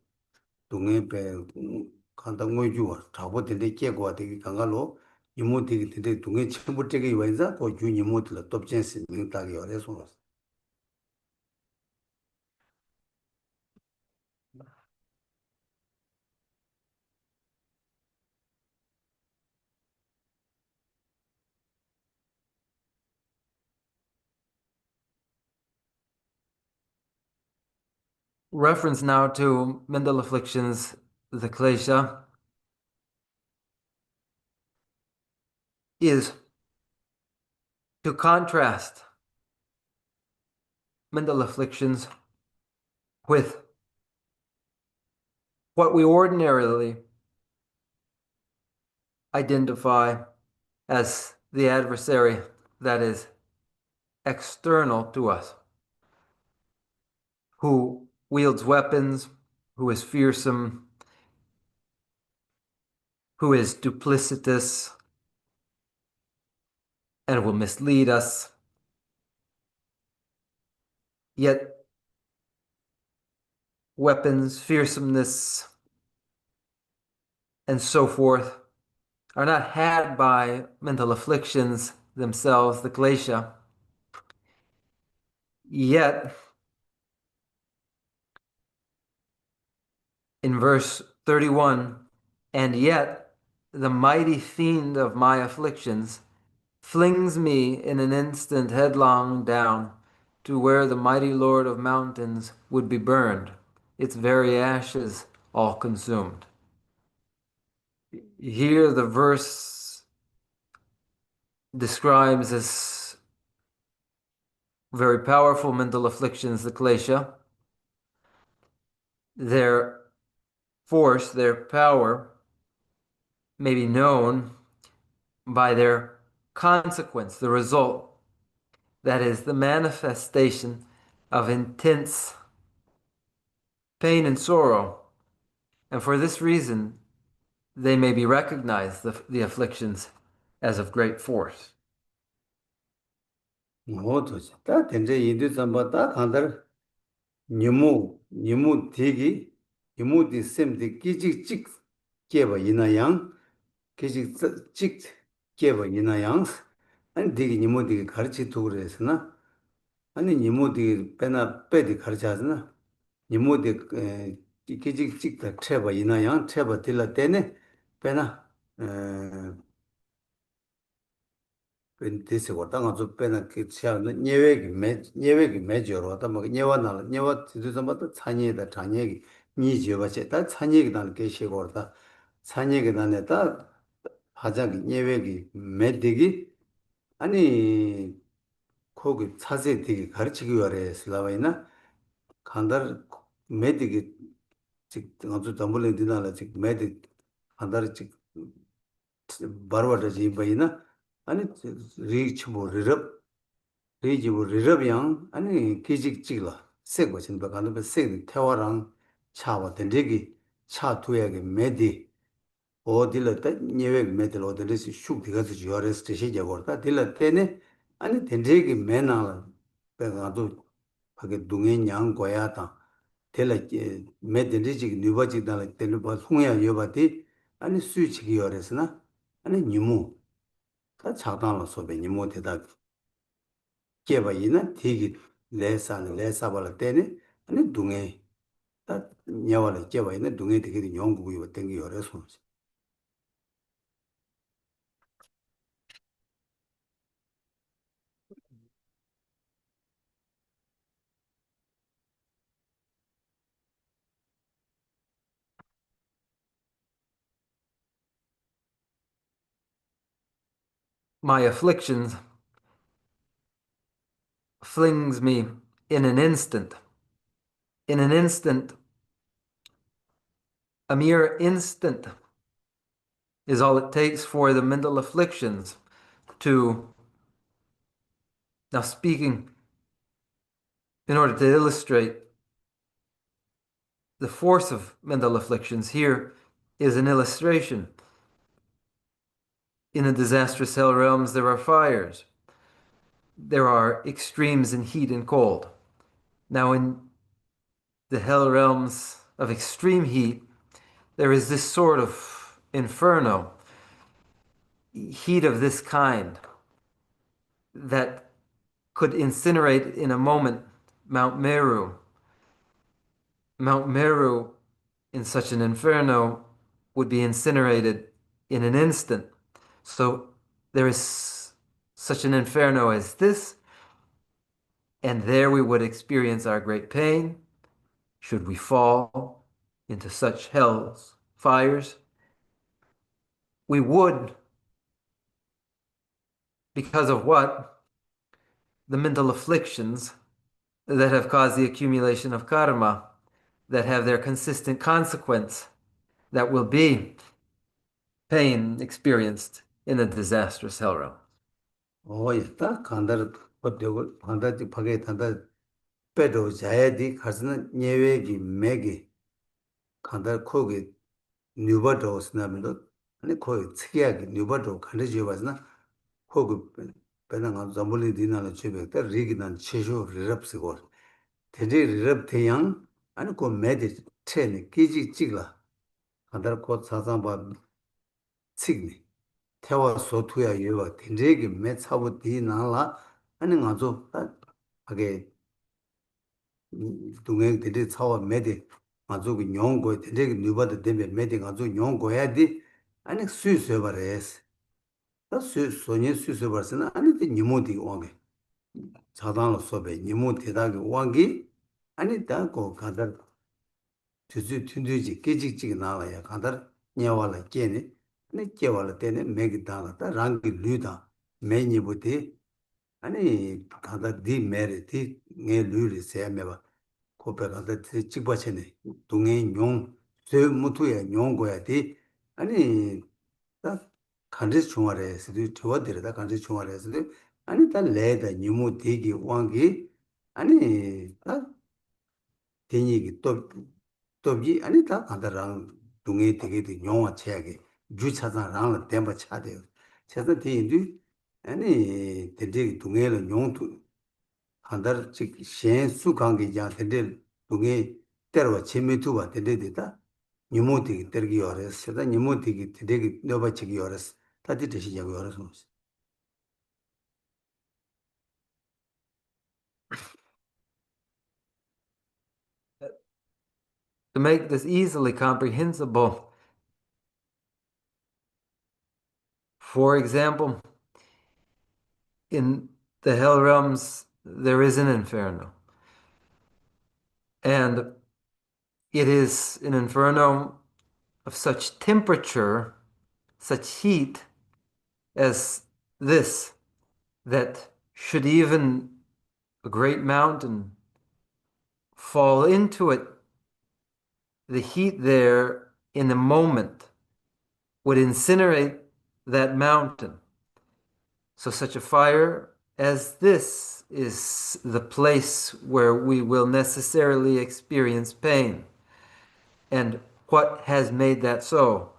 A: 동에 배 간다 뭐주어 잡고 되게 깨고 되게 강가로 니모 되게 되게 동에 첨부 되게 이완자 고주 니모들 톱 젠스 민다기 열에서
B: Reference now to mental afflictions, the klesha, is to contrast mental afflictions with what we ordinarily identify as the adversary that is external to us, who wields weapons, who is fearsome, who is duplicitous, and will mislead us. Yet weapons, fearsomeness, and so forth are not had by mental afflictions themselves, the klesha. Yet, in verse 31, and yet the mighty fiend of my afflictions flings me in an instant headlong down to where the mighty Lord of mountains would be burned, its very ashes all consumed. Here the verse describes as very powerful mental afflictions, the klesha. Their force, their power may be known by their consequence, the result, that is, the manifestation of intense pain and sorrow. And for this reason, they may be recognized, the afflictions, as of great force.
A: 뭐도지 다 된제 이두 삼바다 간다 니무 되기 니무디 셈디 끼직직 깨봐 이나양 끼직직 깨봐 이나양 아니 되게 니무디 가르치 두고 그랬으나 아니 니무디 빼나 빼디 가르치잖아 니무디 끼직직 다 채봐 이나양 채봐 딜라 때네 빼나 this what tanga zu pena ki sia nyewe gi me joro ta ma nyewa na nyewa tu za ma ta chanye da chanye gi ni je ba che ta chanye gi dal ke she gor ta chanye gi dane ta haja gi nyewe gi me de gi 아니 거기 차세 되게 가르치기 위해 슬라바이나 간달 메디기 즉 아주 담불린 디나라 즉 메디 간달 즉 바르바다 지바이나 아니 리치 뭐 리럽 리지 뭐 리럽이양 아니 기직직라 세고 진바 간도 세 태화랑 차와 된데기 차 두야게 메디 어딜었다 녀외 메들 어딜에서 슉 디가서 주어레스 시제 버다 딜라 때네 아니 된데기 메나 배가도 하게 동해 양 거야다 딜라 메들리지 뉴버지다 때는 뭐 송야 여바디 아니 수치기 열에서나 아니 니무 다 차단로 소배 니무 대다 개바이나 되게 레사발 때네 아니 동해 다 녀와를 개바이나 동해 되게 연구고 이거 땡기 열에서
B: My afflictions flings me in an instant. In an instant, a mere instant is all it takes for the mental afflictions to, now speaking in order to illustrate the force of mental afflictions, here is an illustration. In the disastrous hell realms, there are fires. There are extremes in heat and cold. Now, in the hell realms of extreme heat, there is this sort of inferno, heat of this kind, that could incinerate in a moment Mount Meru. Mount Meru, in such an inferno, would be incinerated in an instant. So there is such an inferno as this, and there we would experience our great pain, should we fall into such hell's fires. We would, because of what? The mental afflictions that have caused the accumulation of karma, that have their consistent consequence, that will be pain experienced in the disastrous hell realm.
A: 있다 간다르 버되고 간다지 파게 단다 빼도 자야디 가스는 예외기 매기 간다 코기 뉴버도 스나면도 아니 코기 특이하게 뉴버도 간다지 봐서나 코기 배낭 잠불이 디나는 집에 때 리기난 체조 리럽스고 대제 리럽 태양 아니 그 매디 트레니 기지 찍라 간다 곧 사상바 찍니 태와 소투야 예와 대제기 매 차부 디나라 아니 가서 하게 동행 대제 차와 매디 가지고 용고 대제기 누바도 되면 매디 가지고 용고야 돼 아니 수수해 버려스 다 소니 수수해 버스나 아니 그 니모디 오게 자단로 소배 니모 대다기 왕기 아니 다고 가다 tuzu tunduji kechik nalaya kandar nyawala kene ane kewala tene megi dana ta rangi luda me nyibuti ane kandar di meri di nge luri seya meba kope kandar ti chikpa chene dunge nyong suyo mutu ya nyong goya di ane ta kanchi chunga raya sido tuwa dira ta kanchi chunga raya sido ane ta leda nyimu digi wangi ane ta tenyigi 또비 아니다 간다랑 동에 되게 용어 체하게 주차장랑 템버 차대요. 제가 대인도 아니 되게 동에는 용도 간다 즉 신수 관계자 되게 동에 때로 재미도가 되다. 니모티 되게 어렸어. 다 니모티 되게 너바치기 어렸어. 다들 되시냐고 어렸어.
B: To make this easily comprehensible, for example, in the hell realms, there is an inferno. And it is an inferno of such temperature, such heat as this, that should even a great mountain fall into it, the heat there in a moment would incinerate that mountain. So such a fire as this is the place where we will necessarily experience pain. And what has made that so?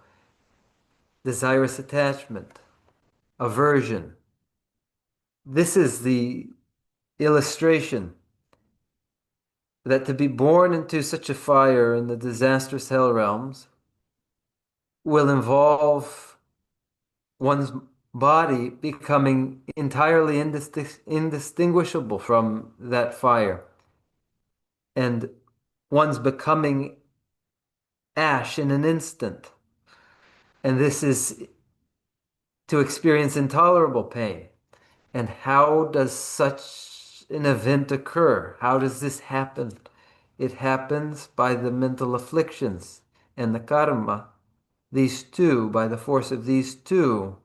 B: Desirous attachment, aversion. This is the illustration that to be born into such a fire in the disastrous hell realms will involve one's body becoming entirely indistinguishable from that fire, and one's becoming ash in an instant. And this is to experience intolerable pain. And how does such an event occur? How does this happen? It happens by the mental afflictions and the karma. These two, by the force of these two,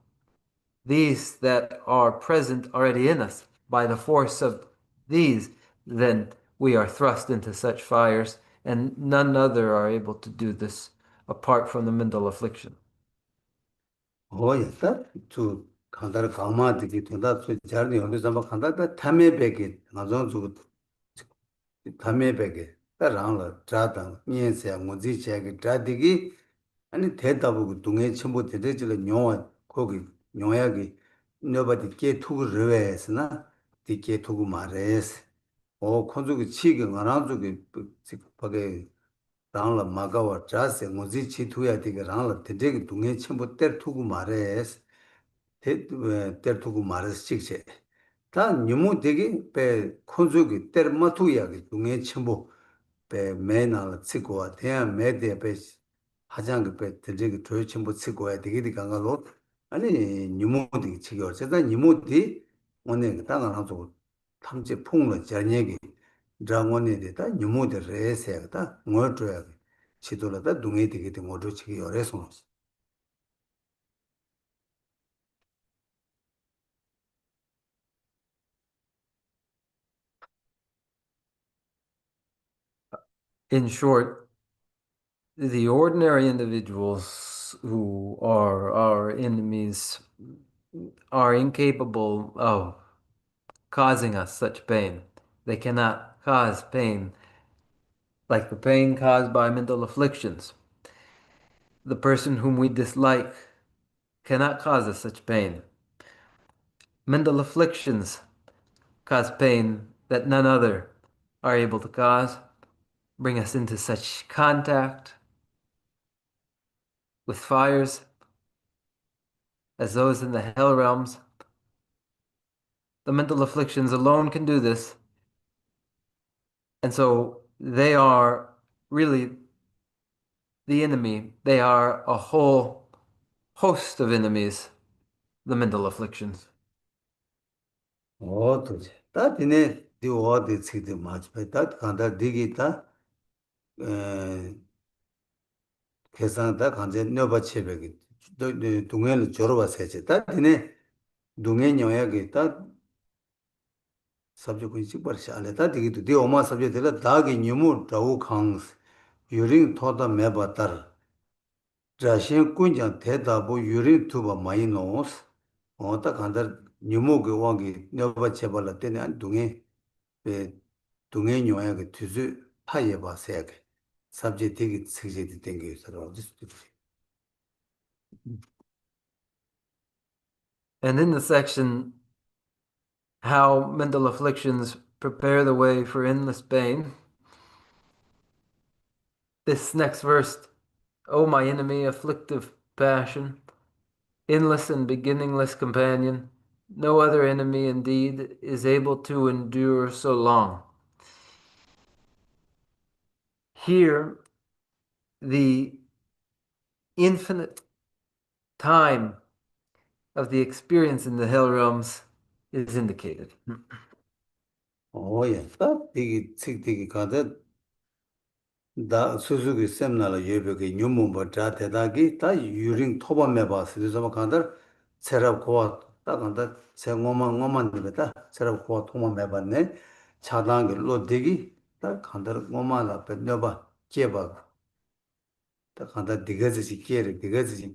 B: these that are present already in us, by the force of these, then we are thrust into such fires, and none other are able to do this apart from the mental affliction.
A: 뭐였다? 저 간다를 강마디기 돈다 저 자리 어디서 막 간다다 탐에베게 나전 주 탐에베게 따라라 자다 니에세 뭐지체게 자디기 아니 대답하고 동해 첨부 대대질 용어 거기 용어야기 너바디 게 투고 르웨스나 디게 투고 마레스 오 콘주기 치기 나란주기 밖에 당라 마가와 자세 뭐지 치투야 되게 랑라 되게 동해 첨부 때 투고 마레스 때 투고 마레스 직세 다 뉴모 되게 배 콘주기 때 마투야기 동해 첨부 배 매날 치고와 대한 매대 배 하장 배 되게 조여 첨부 치고야 되게 강가로 아니 뉴모디 치고 제가 뉴모디 오늘 땅을 하고 탐지 풍로 전얘기 장원이다 뉴모디 레세다 뭐 줘야 지도라다 동해 되게 된 거로 치기 어려서
B: In short, the ordinary individuals who are our enemies are incapable of causing us such pain. They cannot cause pain like the pain caused by mental afflictions. The person whom we dislike cannot cause us such pain. Mental afflictions cause pain that none other are able to cause, bring us into such contact with fires as those in the hell realms. The mental afflictions alone can do this. And so they are really the enemy. They are a whole host of enemies, the mental afflictions.
A: 어떠지? 다 디네 디 어디 치디 맞. 다 간다 디기다 에 계산다 간제 녀바 체백이. 동해를 졸업하세지. 다 디네 동해 영역이 다 subject which पर शाले ता दिगी तो ओमा subject देला दागी न्यूमु दाउ खांस 유링 토다 메바터 자신 군장 대다부 유링 투바 마이노스 어다 간다 न्यूमु 그 왕기 녀바 제발라 때네 안 동해 에 동해 녀야게 투즈 파예 봐세게 subject 되게 쓰게 된 게 있어서
B: And in the section, how mental afflictions prepare the way for endless pain, this next verse, O my enemy, afflictive passion, endless and beginningless companion, no other enemy indeed is able to endure so long. Here, the infinite time of the experience in the hell realms is indicated.
A: 오예 딱 되게 책 되게 가다 다 수수기 세미나로 예벽에 뉴몬버 자대다기 다 유링 토범에 봤어. 그래서 막 간다 세랍 고아 딱 간다 세고만 되다 세랍 고아 토범 매봤네 차단기 로되기 딱 간다 고만 앞에 넣어봐 깨봐 딱 간다 디가지 깨를 디가지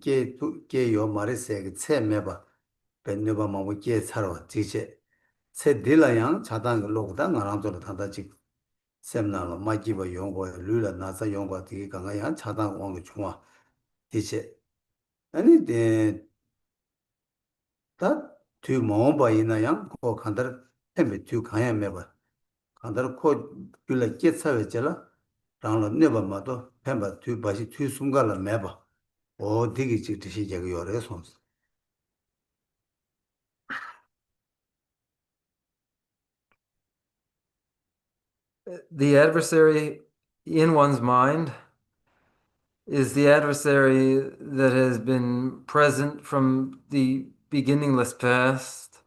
A: 깨요 말했어요 그세 매봐 벤너봐 마무 깨 살아 지체 세 딜라양 차단기 로다 나랑도 단다 지 세미나로 마기버 연구 룰라 나사 연구 되게 강하야 차단 원고 중화 디체 아니 데다뒤 뭐봐 있나양 고 간다 템에 뒤 강야 매봐 간다 코 귤라 깨차વે잖아 당로 네바마도 템바 뒤 바시 뒤 숨가라 매봐 오 되게 지듯이 제가 요래 손
B: The adversary in one's mind is the adversary that has been present from the beginningless past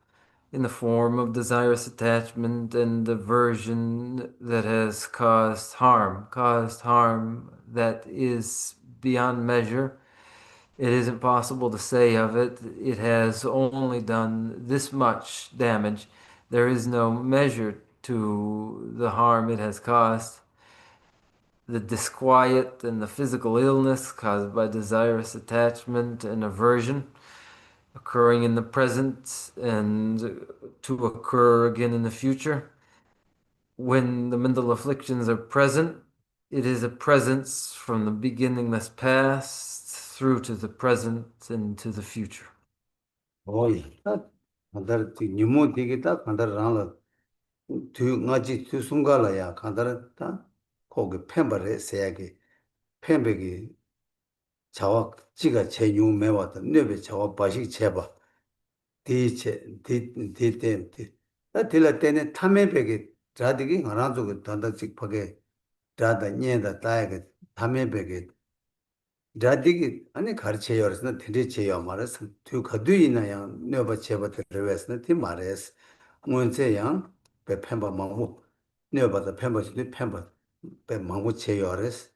B: in the form of desirous attachment and aversion that has caused harm that is beyond measure. It isn't possible to say of it. It has only done this much damage. There is no measure to the harm it has caused. The disquiet and the physical illness caused by desirous attachment and aversion occurring in the present and to occur again in the future. When the mental afflictions are present, it is a presence from the beginningless past through to the present and to the future.
A: 오예 딱 간다 뒤 뉴모 되게 딱 간다라는 뒤 나지 뒤 숨가라야 간다라 거기 펜버에 세야게 펜백이 자와 지가 제유 매왔다 뇌베 자와 바식 제바 디체 디디템 나 딜라 때네 탐메백이 자디기 하나족을 단다직 파게 자다 녀다 다에게 탐메백이 자디기 아니 가르쳐요스나 드리쳐요 말았어 두 가두이나야 뇌바 제바 들어왔으나 티 말했어 문제양 배 펜바 망고 뇌바다 펜바지 펜바 배 망고 쳐요레스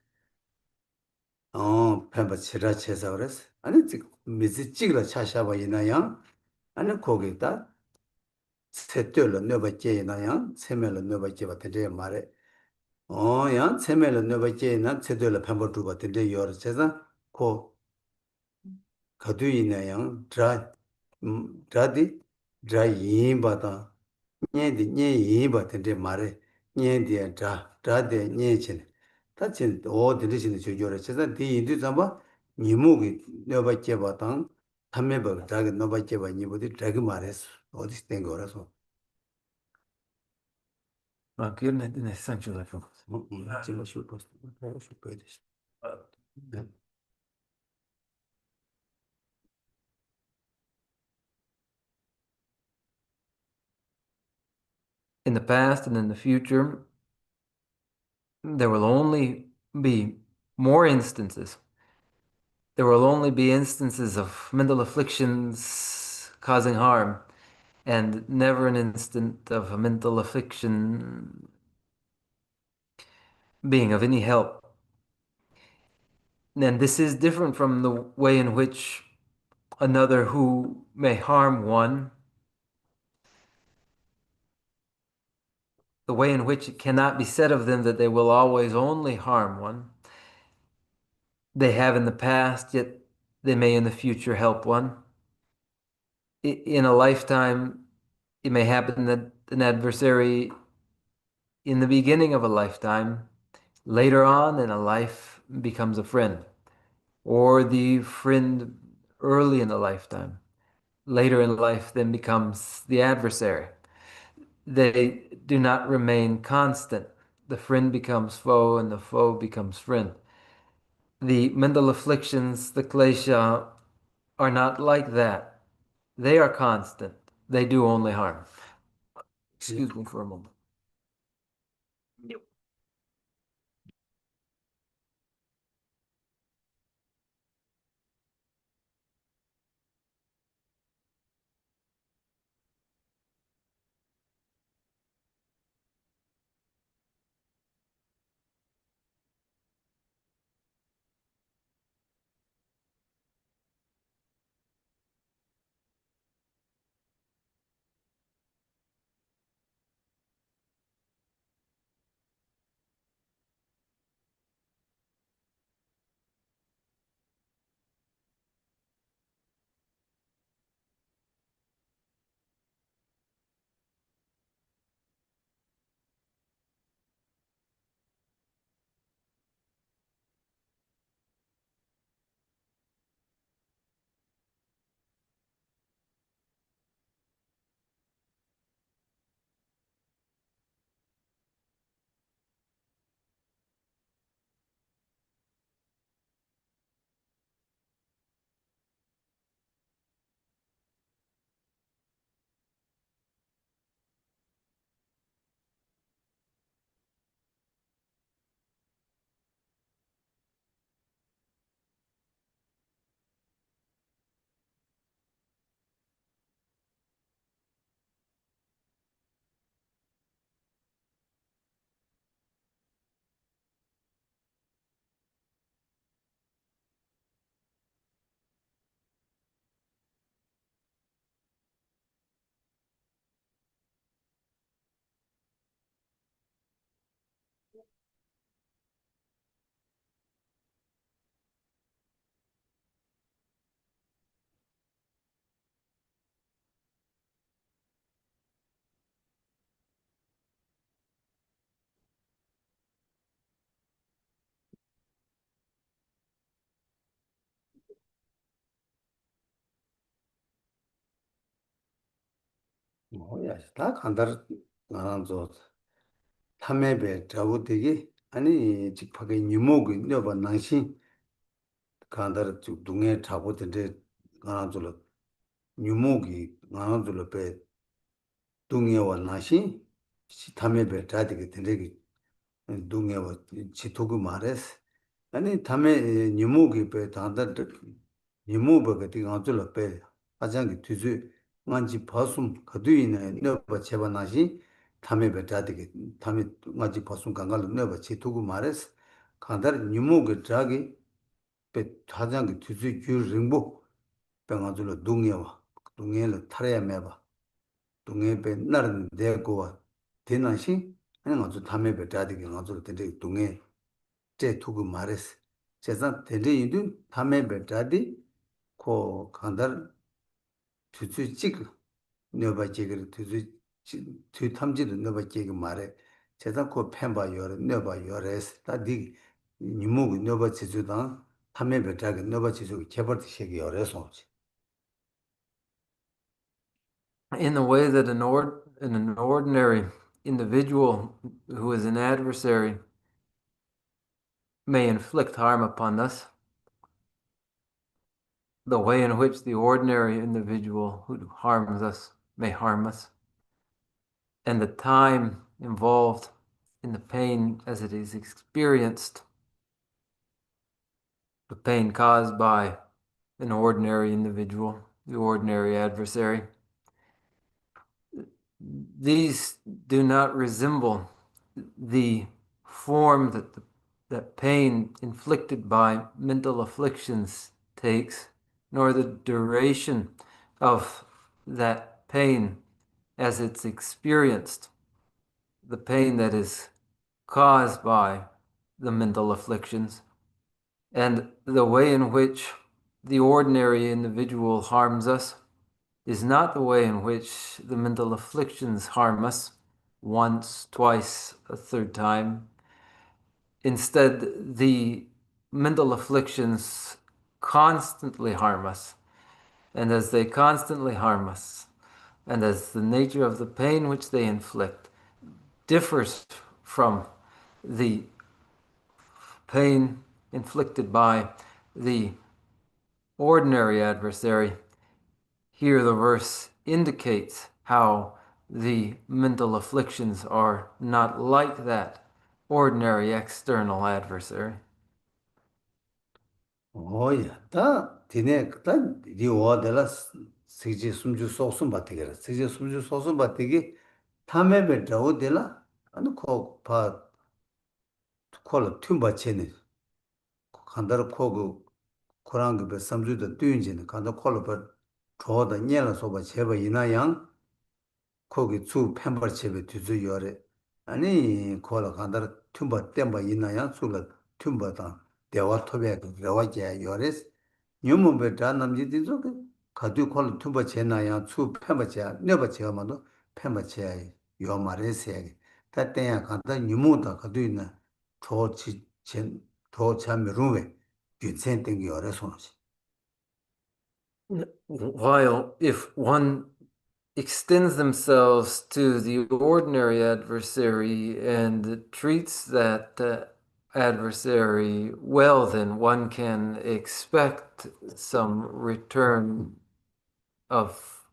A: 펜바 치라 쳐서 그랬어 아니 지금 미지 찍으러 차샤바 이나야 아니 거기다 세트를 넣어봤지나야 세면을 넣어봤지 같은데 말에 야 세면을 넣어봤지나 세트를 펜바 두 같은데 여러세서 고 가두이나야 드라디 드라이 바다 녀디 같은데 말에 녀디야 드라데 녀친 다친 어디르신 저저래 세서 디인도 잡아 니목이 넣어봤지 바당 담매버 드라게 넣어봤지 봐 니보디 드라게 말했어 어디서 된 거라서.
B: Ma che ne senso la fa?
A: 지금 쉴 posto, 쉴 거야 되시. 네.
B: In the past and in the future, there will only be more instances. There will only be instances of mental afflictions causing harm, and never an instant of a mental affliction being of any help. And this is different from the way in which another who may harm one, the way in which it cannot be said of them that they will always only harm one. They have in the past, yet they may in the future help one. In a lifetime, it may happen that an adversary in the beginning of a lifetime, later on in a life, becomes a friend, or the friend early in a lifetime, later in life, then becomes the adversary. They do not remain constant. The friend becomes foe, and the foe becomes friend. The mental afflictions, the klesha, are not like that. They are constant. They do only harm. Excuse me for a moment.
A: 뭐야, 다 간다르 나랑 저 탐매배 자부되기 아니 직파게 유목이 너바 낭신 간다르 쭉 동해 자부된데 나랑 저 유목이 나랑 저배 동해와 낭신 탐매배 자되게 된데 동해와 지토그 말했어. 아니 탐매 유목이 배 단다 유목이 되게 안줄 배 아장기 뒤주 만지 봤음 그뒤에 너바 제바 나시 탐에 베다되게 탐에 맞지 봤음 강갈 너바 지토고 말했어 간다르 유목이 자기 배 타장기 뒤주 주 링보 병아줄 동해와 동해를 타려야 매봐 동해 배 나른 대고와 대나시 아니 아주 탐에 베다되게 아주 되게 동해 제 두고 말했어 제가 대리인도 탐에 베다디 코 간다르 tuzu chik nyoba chigir, tu tamchir nyoba chigir maare, chetan ko penpa yore, nyoba yore es, ta di nyumugu nyoba chizu dan, tamme betagi nyoba chizu kebar di shegi yore sonchi.
B: in the way that an ordinary individual who is an adversary may inflict harm upon us, the way in which the ordinary individual who harms us may harm us, and the time involved in the pain as it is experienced, the pain caused by an ordinary individual, the ordinary adversary. These do not resemble the form that pain inflicted by mental afflictions takes, nor the duration of that pain as it's experienced, the pain that is caused by the mental afflictions, and the way in which the ordinary individual harms us is not the way in which the mental afflictions harm us once, twice, a third time. Instead, the mental afflictions constantly harm us. And as they constantly harm us, and as the nature of the pain which they inflict differs from the pain inflicted by the ordinary adversary, here the verse indicates how the mental afflictions are not like that ordinary external adversary.
A: 오야, 다 디네 다 리워들라 시지 숨주 소숨 바티게라. 시지 숨주 소숨 바티기 탐에베 드오들라 아니 코파 콜 튠바체네. 간다르 코고 코랑게 베 삼주도 뚜인지네. 간다 콜로 저다 녀라 소바 제바 이나양 거기 주 펜버 집에 뒤주 요래 아니 콜라 간다르 튠바 땜바 이나양 술라 튠바다 대화 토베 대화제 요레스 뉴몬베 다남지디죠 가두 콜 튠바 제나양 주 펜바제 네바 제마도 펜바제 요 말에세 다때야 간다 뉴모다 가두 있나 조치 젠 도참루베 균센된 게 요래 손지
B: While if one extends themselves to the ordinary adversary and treats that adversary well, then one can expect some return of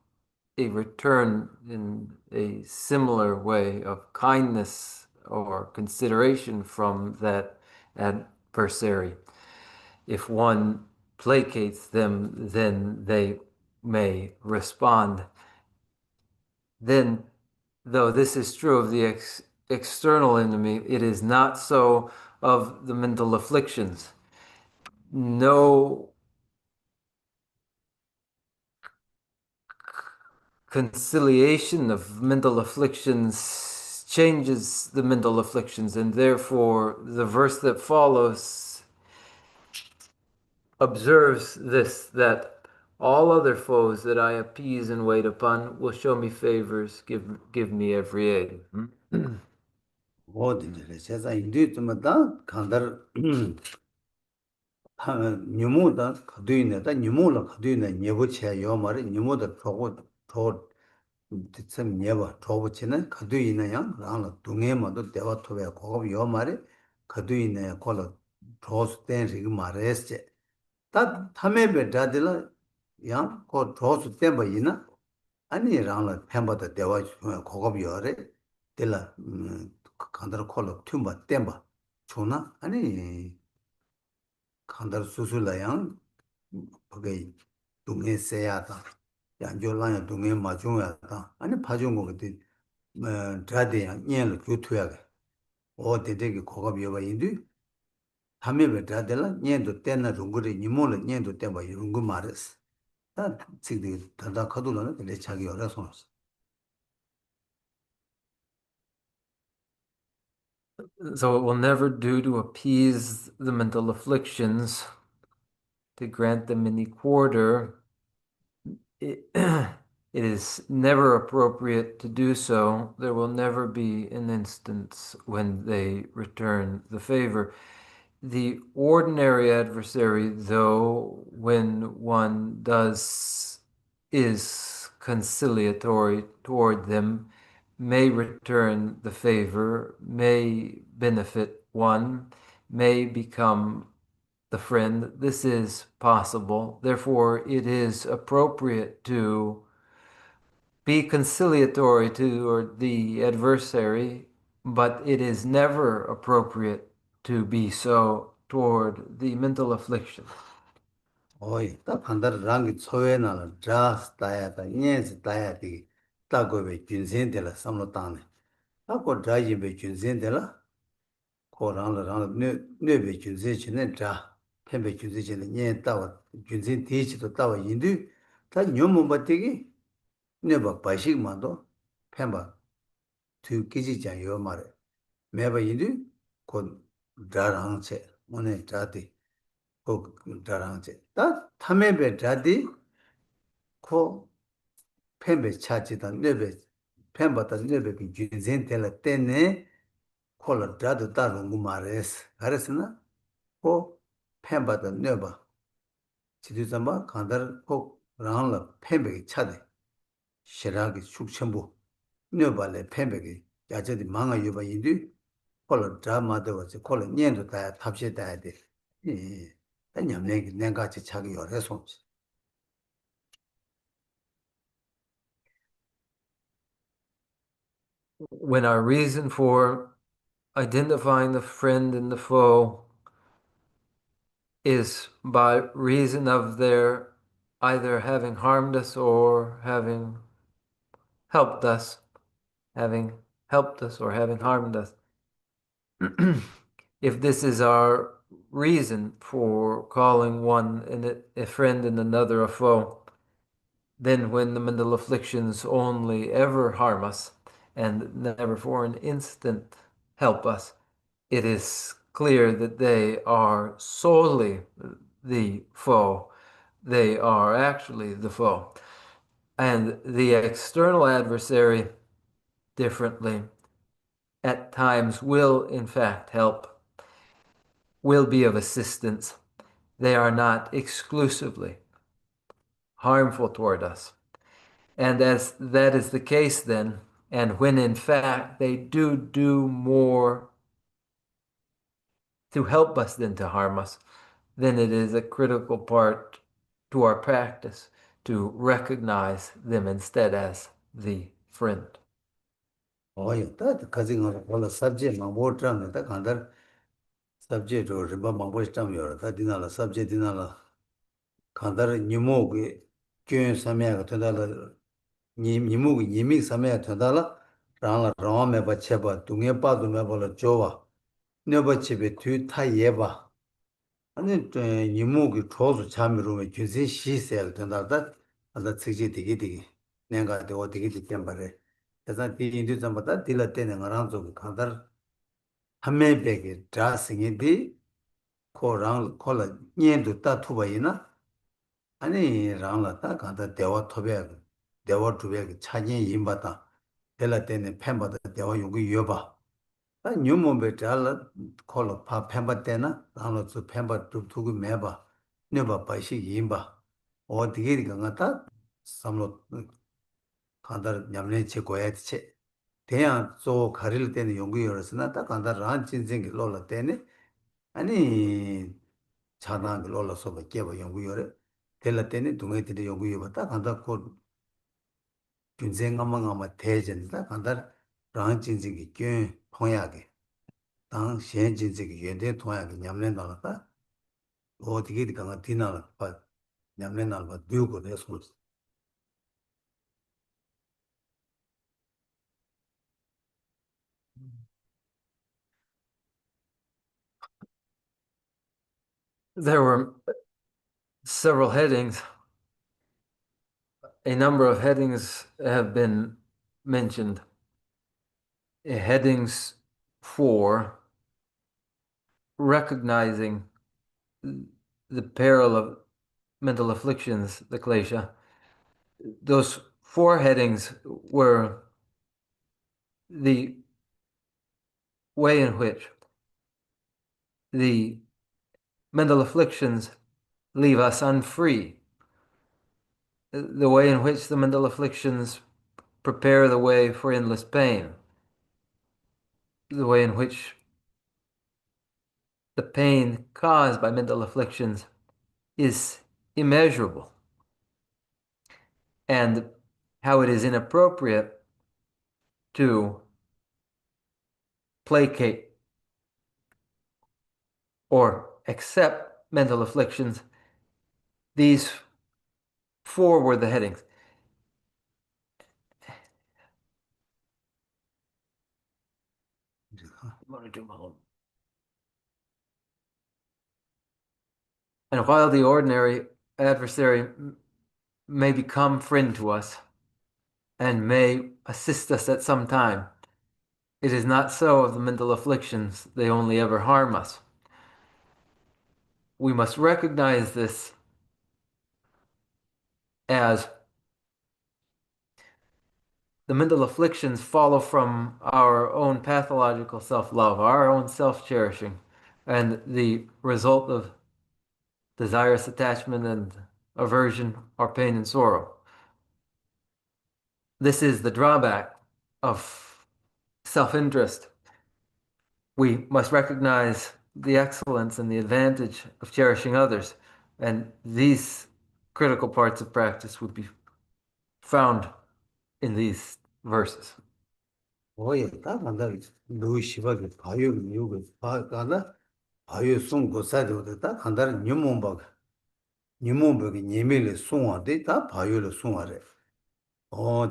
B: a return in a similar way of kindness or consideration from that adversary. If one placates them, then they may respond. Then, though this is true of the external enemy, it is not so of the mental afflictions. No conciliation of mental afflictions changes the mental afflictions, and therefore the verse that follows observes this, that all other foes that I appease and wait upon will show me favors, give me every aid.
A: 어딘데 제가 인도 좀 간다르 뉴모다 가두이네다 뉴모라 가두이네 녀부체 요 말이 뉴모다 저거 저 참 녀바 저부치는 가두이네야 라나 동해마도 대화 토베 고급 요 말이 가두이네 콜로 조스 땐 리그 말했지 다 탐에베 다들라 야고 조스 땐 바이나 아니 라나 팸바다 대화 고급 요래 들라 간다르 콜로 튠바 땜바 좋나 아니 간다르 수술라양 그게 동해 세야다 양조라야 동해 마중야다 아니 파중 거 그때 다대야 녀를 교토야게 어디되게 고급 여바 인도 담에베 다들라 녀도 때나 중거리 니몰 녀도 때바 이런 거 말했어 다 지금 다다 가도는 내 자기 알아서
B: So it will never do to appease the mental afflictions, to grant them any quarter. It is never appropriate to do so. There will never be an instance when they return the favor. The ordinary adversary, though, when one is conciliatory toward them, may return the favor, may benefit one, may become the friend. This is possible. Therefore, it is appropriate to be conciliatory toward the adversary, but it is never appropriate to be so toward the mental affliction.
A: 어이, 딱 한달 랑기 초에나는 자스 다야다, 녜스 다야디, 따고베 균센데라 삼로 땅네. 아고 자이베 균센데라, 고랑라 뇌베 균센치네 자, 펜베 균센치네 녜 따와 균센 디치도 따와 인도 다 녀모 바티기 뇌바 바식만도 펜바 두 기지자 요 말에 매바 인도 곧 자랑체 오늘 자디 꼭 자랑체 다 탐에베 자디 코 펜베 차지다 뇌베 펜바다 뇌베 균센텔라 때네 콜라 자도 따로 말레스 가르스나 코 펜바다 뇌바 지도자마 간다르 코 랑라 펜베 차데 시라기 숙천부 뇌발레 펜베게 야제디 망아 유바 인디 콜라 드라마도 와서 콜라 년도 다 탑시다야 돼. 예. 냠내 내가 같이 차기 요래서
B: When our reason for identifying the friend and the foe is by reason of their either having harmed us or having helped us, having helped us or having harmed us. If this is our reason for calling one a friend and another a foe, then when the mental afflictions only ever harm us and never for an instant help us, it is clear that they are solely the foe. They are actually the foe. And the external adversary, differently, at times will in fact help, will be of assistance. They are not exclusively harmful toward us. And as that is the case then, and when in fact they do more to help us than to harm us, then it is a critical part to our practice to recognize them instead as the friend.
A: 어이, 다 가지고 콜라 sabje 망보 트람네 다 간다 sabje 저 리바 망보 트람 요라 다 디나라 sabje 디나라 간다르 니모게 균 사메가 된다라 니모게 니믹 사메가 된다라 랑라 라메 바체바 둥에 빠도 메벌 조와 녀버치베 뒤 타예바 아니 니모게 초수 참미로메 균세 시셀 된다다 아다 측지 되게 내가 되고 되게 된바래 그래서 디인도 좀보다 딜라 때는 거랑 좀 간다르 한매백에 자승이디 코랑 콜라 년도 다 투바이나 아니 랑라다 간다 대화 토베 대화 투베 차진 임바다 델라 때는 펜바다 대화 용기 여봐 아 뉴몬베 잘라 콜로 파 펜바 때나 랑로 펜바 두고 매봐 네바 바시 임바 어디게 간다 삼로 간다 냠내 제 고야지 대양 조 가릴 때는 연구 열었으나 딱 간다 란 진생이 rollo 때네 아니 차단 rollo서 깨봐 연구 열어 될 때는 동해들이 연구 열었다 간다 곧 균생감만 대전다 간다 란 진생이 꽤 통하게 당 시행 진생이 연대 통하게 냠내 나왔다 어디게 간다 디나 봐 냠내 나와 두고 돼서
B: There were several headings. A number of headings have been mentioned. Headings for recognizing the peril of mental afflictions, the klesha. Those four headings were the way in which the mental afflictions leave us unfree. the way in which the mental afflictions prepare the way for endless pain, the way in which the pain caused by mental afflictions is immeasurable, and how it is inappropriate to placate or accept mental afflictions. These four were the headings. And while the ordinary adversary may become friend to us and may assist us at some time, it is not so of the mental afflictions. They only ever harm us. We must recognize this as the mental afflictions follow from our own pathological self-love, our own self-cherishing, and the result of desirous attachment and aversion or pain and sorrow. This is the drawback of self-interest. We must recognize the excellence and the advantage of cherishing others, and these critical parts of practice would be found in these verses.
A: 오예 다 간다 누이 시바게 바요 요게 바가나 바요 송 고사도 다 간다 뉴몬바게 니밀레 송아데 다 바요를 송아래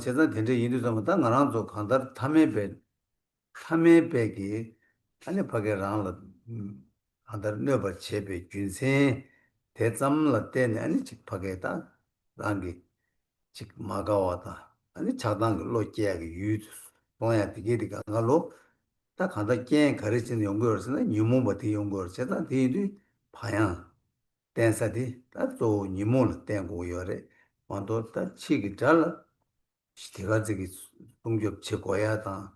A: 제가 된데 인도 좀 다, 나랑 저 간다 탐에백이 아니 바게 랑라 간다 너버 제베 균세 대zam라 때네 아니 직 바게다 랑기 직 마가와다 아니 자당 로케야게 유드 뭐야 되게디가 갈로 딱 간다 ቄ 가르치는 연구였으나 뉴몬버티 연구였잖아 뒤뒤 파양 댄사디 딱또 뉴몬을 땡고 요래 완도 딱 치기 잘 시대가 저기 동급 제거야다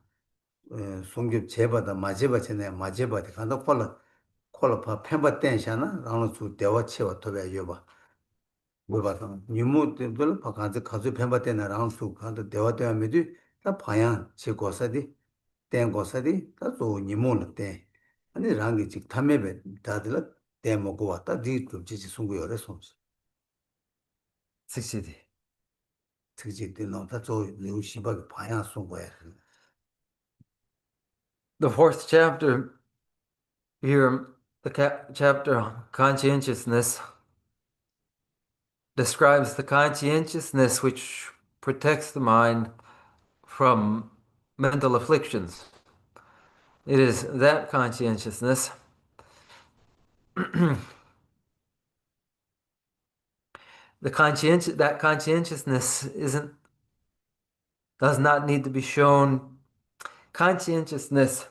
A: 송급 제바다 마제바체네 마제바디 간다 콜라 펜바 댄샤나 라노 수 대화 채워 도배 요바 뭐 봐도 뉴모들 바간지 가서 펜바 댄나 라노 수 간다 대화 대화메디 다 파양 제거사디 땡고사디 다또 뉴모는 때 아니 랑기 직 탐메베 다들 때 먹고 왔다 뒤좀 지지 송고 열에 손스
B: Succeeded.
A: 특지 되는 다저流시바게 파양 송고야
B: The fourth chapter here, the chapter on conscientiousness, describes the conscientiousness which protects the mind from mental afflictions. It is that conscientiousness that conscientiousness does not need to be shown. Conscientiousness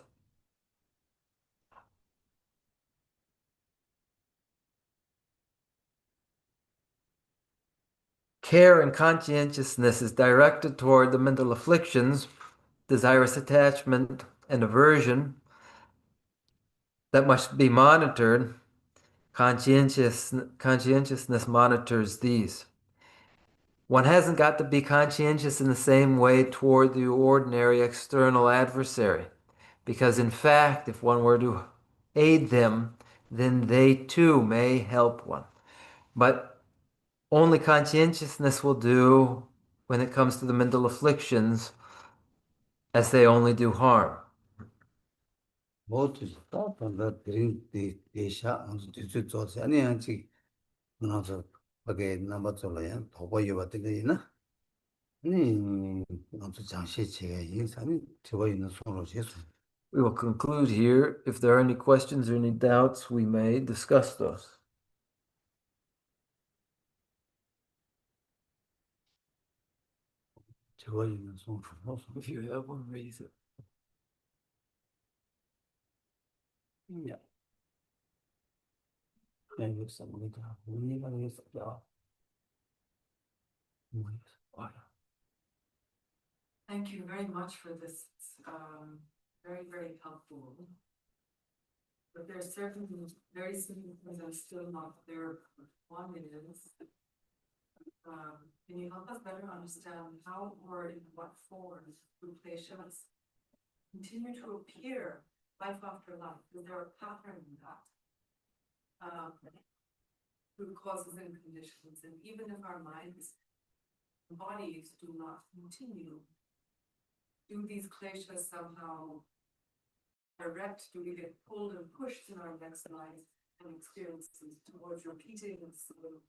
B: care and conscientiousness is directed toward the mental afflictions, desirous attachment and aversion that must be monitored. Conscientiousness monitors these. One hasn't got to be conscientious in the same way toward the ordinary external adversary, because in fact, if one were to aid them, then they too may help one. But only conscientiousness will do when it comes to the mental afflictions, as they only do harm.
A: 모두 다 본다 드린 대샤 아주 뒤쪽 저서 아니 아직 나서 밖에 남았잖아요. 보고 요거든요. 아니 아주 장시 제가 인사는 저거 있는 손으로 해서
B: We will conclude here. If there are any questions or any doubts, we may discuss those.
A: 저거 있는 손으로 해서
B: If you have one, raise it.
A: 야. 여기 써보니까 우리가 여기서 야.
C: Thank you very much for this. It's very, very helpful. But there are certain very simple things I'm still not clear. One is Can you help us better understand how or in what form group patients continue to appear life after life? Is there a pattern in that? Through causes and conditions, and even if our minds and bodies do not continue, do these kleshas somehow direct, do we get pulled and pushed in our next life and experiences towards repeating some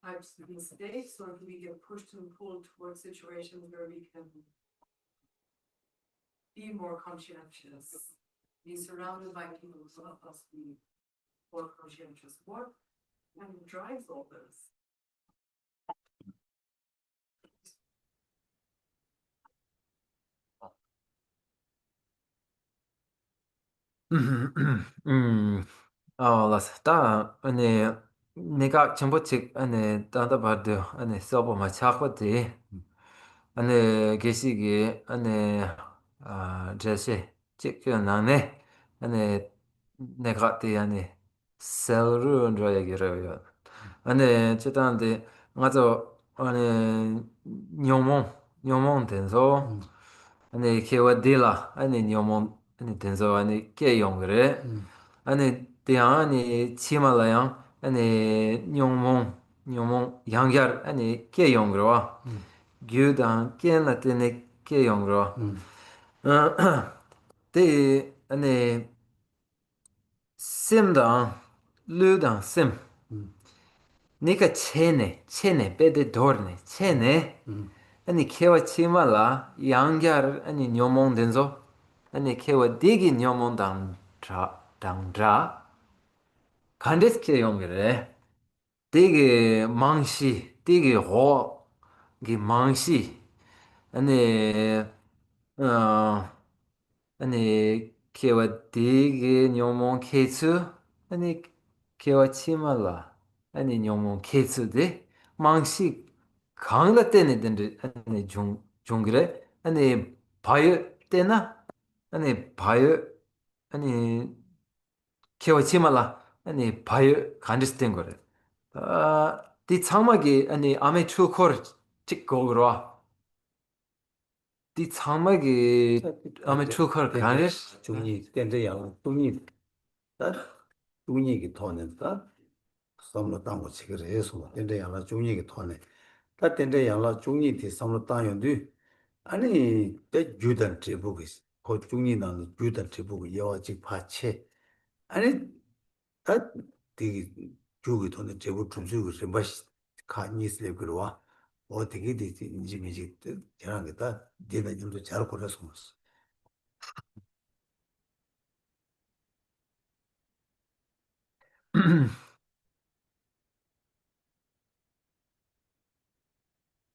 C: types of mistakes, or do we get pushed and pulled towards situations where we can be more conscientious, be surrounded by people who help us be more conscientious? What drives all this?
B: 다 아니 내가 정보책 아니 따다 봐도 아니 서버 마 찾거든. 아니 게시기 아니 제시 찍혀나네. 아니 내가 때 아니 셀로 언저 얘기를 아니 제단데 맞아 아니 뇽몽 된서 아니 케와딜라 아니 뇽몽 아니 된서 아니 케용 그래 아니 대안이 치말라양 아니 뇽몽 양갸 아니 케용 그러와 규단 깬라테네 케용 그러와 대 아니 심당 르당 심 니가 체네 베데 도르네 체네 아니 케와 치말라 양갸 아니 뇽몽 된서 아니 케와 디기 뇽몽 당자 간데스 케용 그래 되게 망시 되게 호게 망시 아니 어 아니 케와 되게 뇽몽 케츠 아니 케와 치말라 아니 뇽몽 케츠데 망시 강라 때네 된데 아니 종 그래 아니 바이어 때나 아니 바이어 아니 케와 치말라 아니 바이어 간데스 된 거래 디 창막이 아니 아메 추코르 찍고 그러. 디 창막이 아메 추코르 가네.
A: 중이 된대야 중이 다 중이기 토는다 섬로 땅고 치기를 해서 된대야 중이기 토네 다 된대야 중이 뒤 섬로 땅연도 아니 때 주단 제복이 그 중이 나는 주단 제복이 여아직 파체 아니 다 되게 주기 돈에 제복 준수고 좀 맛이 가니스레 그러와 어떻게 되지 인지미지 저런 게다 내가 좀더 잘 걸어서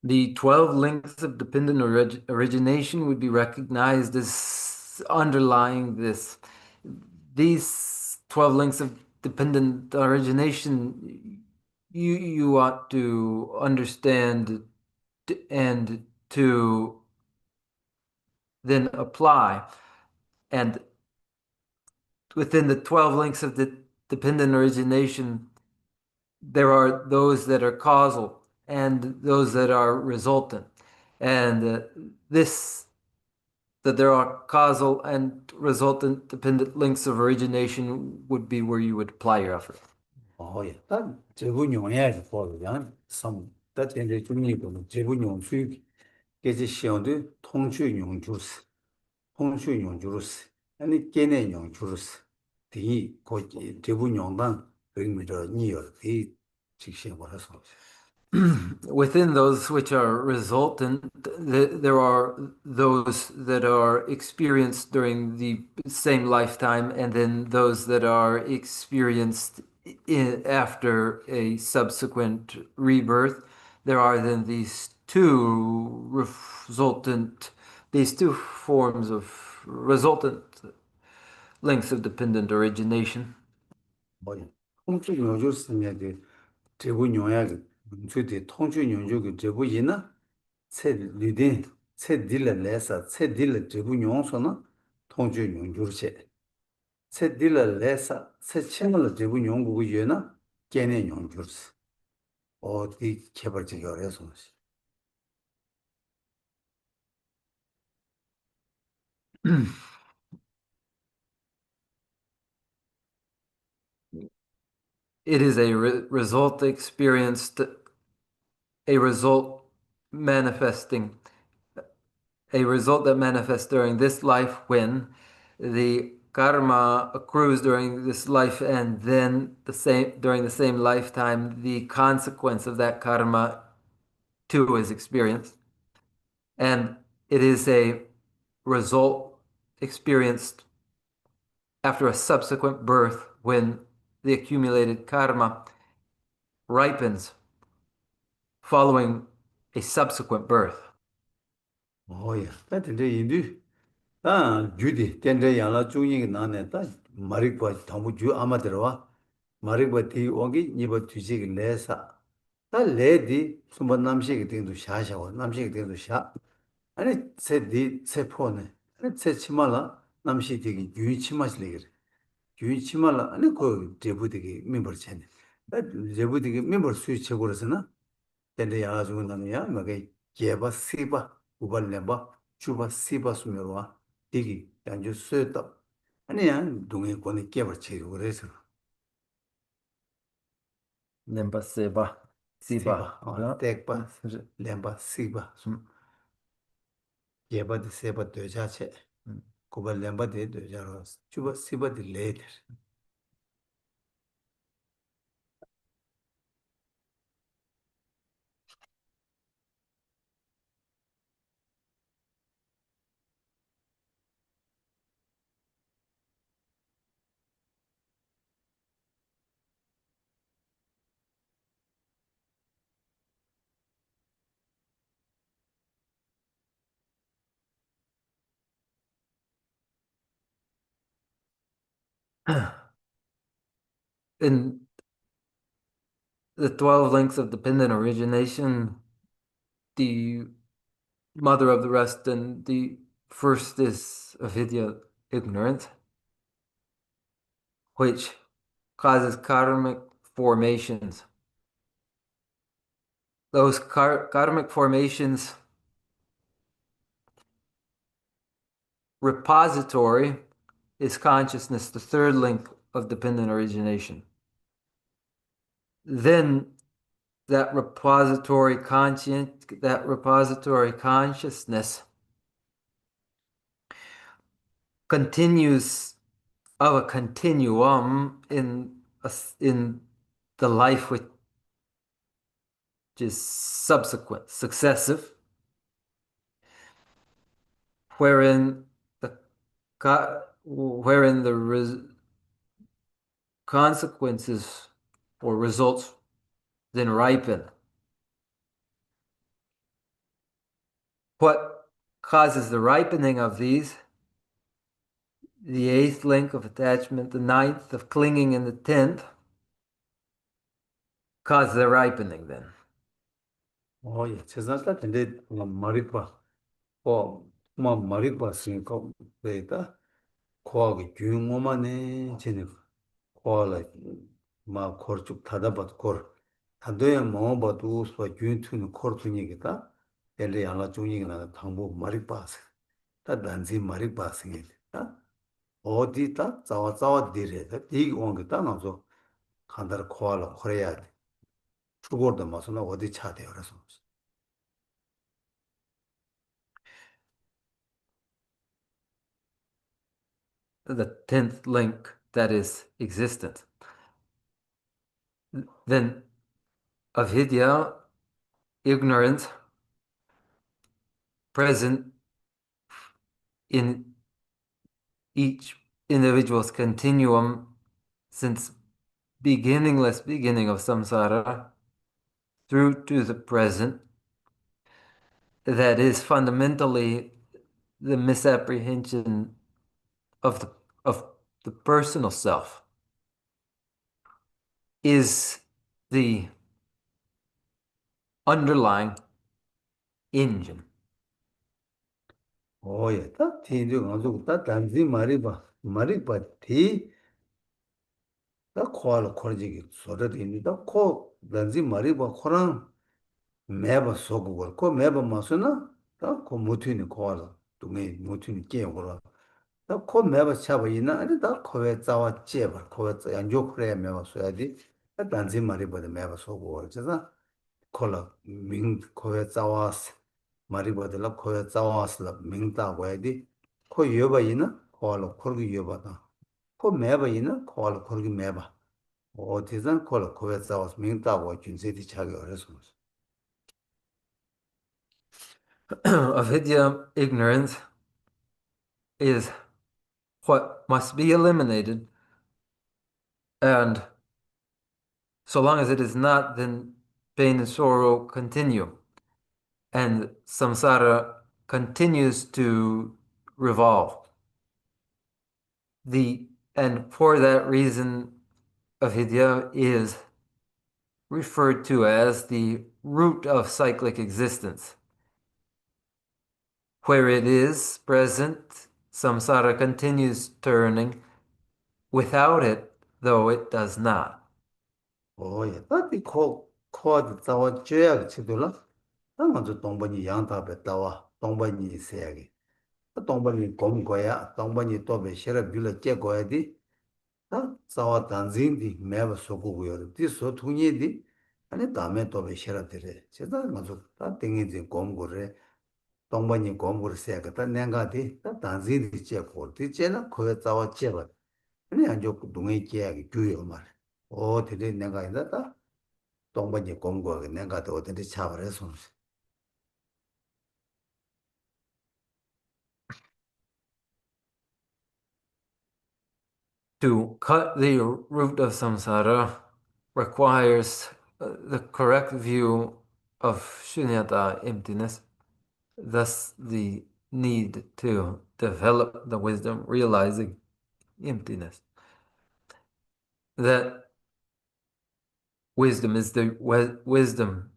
B: The 12 links of dependent origination would be recognized as underlying this. These 12 links of dependent origination, you ought to understand and to then apply. And within the 12 links of the dependent origination, there are those that are causal and those that are resultant. And that there are causal and resultant dependent links of origination would be where you would apply your effort.
A: 예. 딱 제분 용해야지 보면 섬 따뜻한데 중립은 제분 용수 계제 시험도 통주 용주스 통주 용주스 아니 개내 용주스 디 거기 제분 용단 의미로 니어 이 직시에 걸어서
B: Within those which are resultant, there are those that are experienced during the same lifetime, and then those that are experienced after a subsequent rebirth. There are then these two forms of resultant links of dependent origination.
A: 뭐야 통주 용주스면 제분 용약 문주의 통주 용주의 제분이나 세 리딘 세 딜레레사 세 딜레 제분 용소나 통주 용주르체 세 딜레레사 세 채널 제분 용구의 유나 개내 용주르스 어디 개발적이 어려서.
B: It is a result experienced, a result manifesting, a result that manifests during this life when the karma accrues during this life, and then during the same lifetime, the consequence of that karma too is experienced. And it is a result experienced after a subsequent birth when the accumulated karma ripens following a subsequent birth.
A: 야, 다 된대 인도. 다 주디 된대 양라 중이 나네. 다 마릭과 담부 주 아마 들어와. 마릭과 디 오기 니버 주식 내사. 다 레디 숨번 남식이 된도 샤샤와 남식이 된도 샤. 아니 세디 세포네. 아니 세 치마라 남식 되게 유치마실래 그래. 유치마라 아니 그 제부되게 멤버 챘네. 다 제부되게 멤버 수치 최고로서나 된대 양라 중은 나네야. 막에 개바 시바 우발레바 주바 시바 수면와 디기 양주 쇠다 아니야 동해 권에 깨버 채고 그래서
B: Nemba seba, siba.
A: 시바 땡바 렘바 시바 개바디 세바 되자체 고발 렘바디 되자로 주바 시바디 레이더
B: In the 12 links of dependent origination, the mother of the rest, and the first is avidya, ignorance, which causes karmic formations. Those karmic formations repository is consciousness, the third link of dependent origination. Then that repository consciousness continues of a continuum in the life which is subsequent, successive, wherein the consequences or results then ripen. What causes the ripening of these? The 8th link of attachment, the 9th of clinging, and the 10th cause the ripening then.
A: 예, 세상다 근데 마리파 마리파 신고 되다 코하기 규모만에 지네 코알라 마 코르쭉 닫아봐도 코 단도에 먹어봐도 소 윤투는 코르투니겠다 엘레 양라 중이나 당부 마리파스 다 단지 마리파스겠다 어디다 자와 디레다 이 온게다 나서 간다를 코알라 코레야 죽어도 마서나 어디 차대요 그래서
B: The 10th link, that is existence. Then avidya, ignorance, present in each individual's continuum since beginningless beginning of samsara through to the present, that is fundamentally the misapprehension of the personal self, is the underlying engine.
A: 예, 딱 뒤에 가지고 딱 단지 말이봐 티 다 코알 코르지기 소르디니 다 코, 런지 마리바 코랑 매바 소고걸 코 매바 마스나 다코 무티니 코알 동에 무티니 깨고라 다코 매바 차바 있나 아니 다 코에 자와 제바 코에 양조 그래 매바 소야디 다 단지 마리바데 매바 소고걸 제가 콜라 민 코에 자와스 마리바데라 코에 자와스라 민다 고야디 코 여바 있나 코알 코르기 여바다 코 매바 있나 코알 코르기 매바 어디선 콜라 코에 자와스 민다고 준세디 차게 어려서
B: Avidya, ignorance, is what must be eliminated, and so long as it is not, then pain and sorrow continue, and samsara continues to revolve. And for that reason, avidya is referred to as the root of cyclic existence. Where it is present, samsara continues turning. Without it, though it does not.
A: 오예, 나디 코아드 자와 줘야 치도라. 나 먼저 동반이 양답에 따와 동반이 있어야게. 동반이 공거야. 동반이 또베 싫어 빌어 깨고야디. 나 자와 단진디 매버 소고고요. 디 소통이디. 아니 다음에 또베 싫어 되래. 제가 먼저 다 땡이지 공고래. 동반이 공고를 세야게. 다 내가디. 다 단진디 깨고. 디 쟤는 거에 자와 깨봐. 아니 안 좋고 동에 깨야게 교요 말. 되게 내가 있다. 동반이 공부하게 내가 또 어딘지 차버려서
B: To cut the root of samsara requires the correct view of shunyata, emptiness, thus the need to develop the wisdom realizing emptiness. That wisdom is the wisdom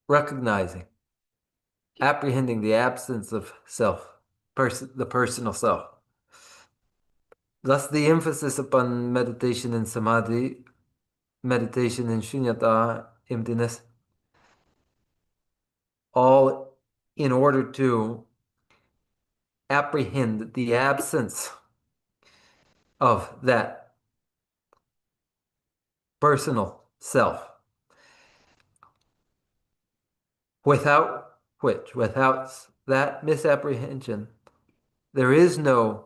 B: recognizing, apprehending the absence of self, the personal self. Thus, the emphasis upon meditation in samadhi, meditation in shunyata, emptiness, all in order to apprehend the absence of that personal self, without which, without that misapprehension, there is no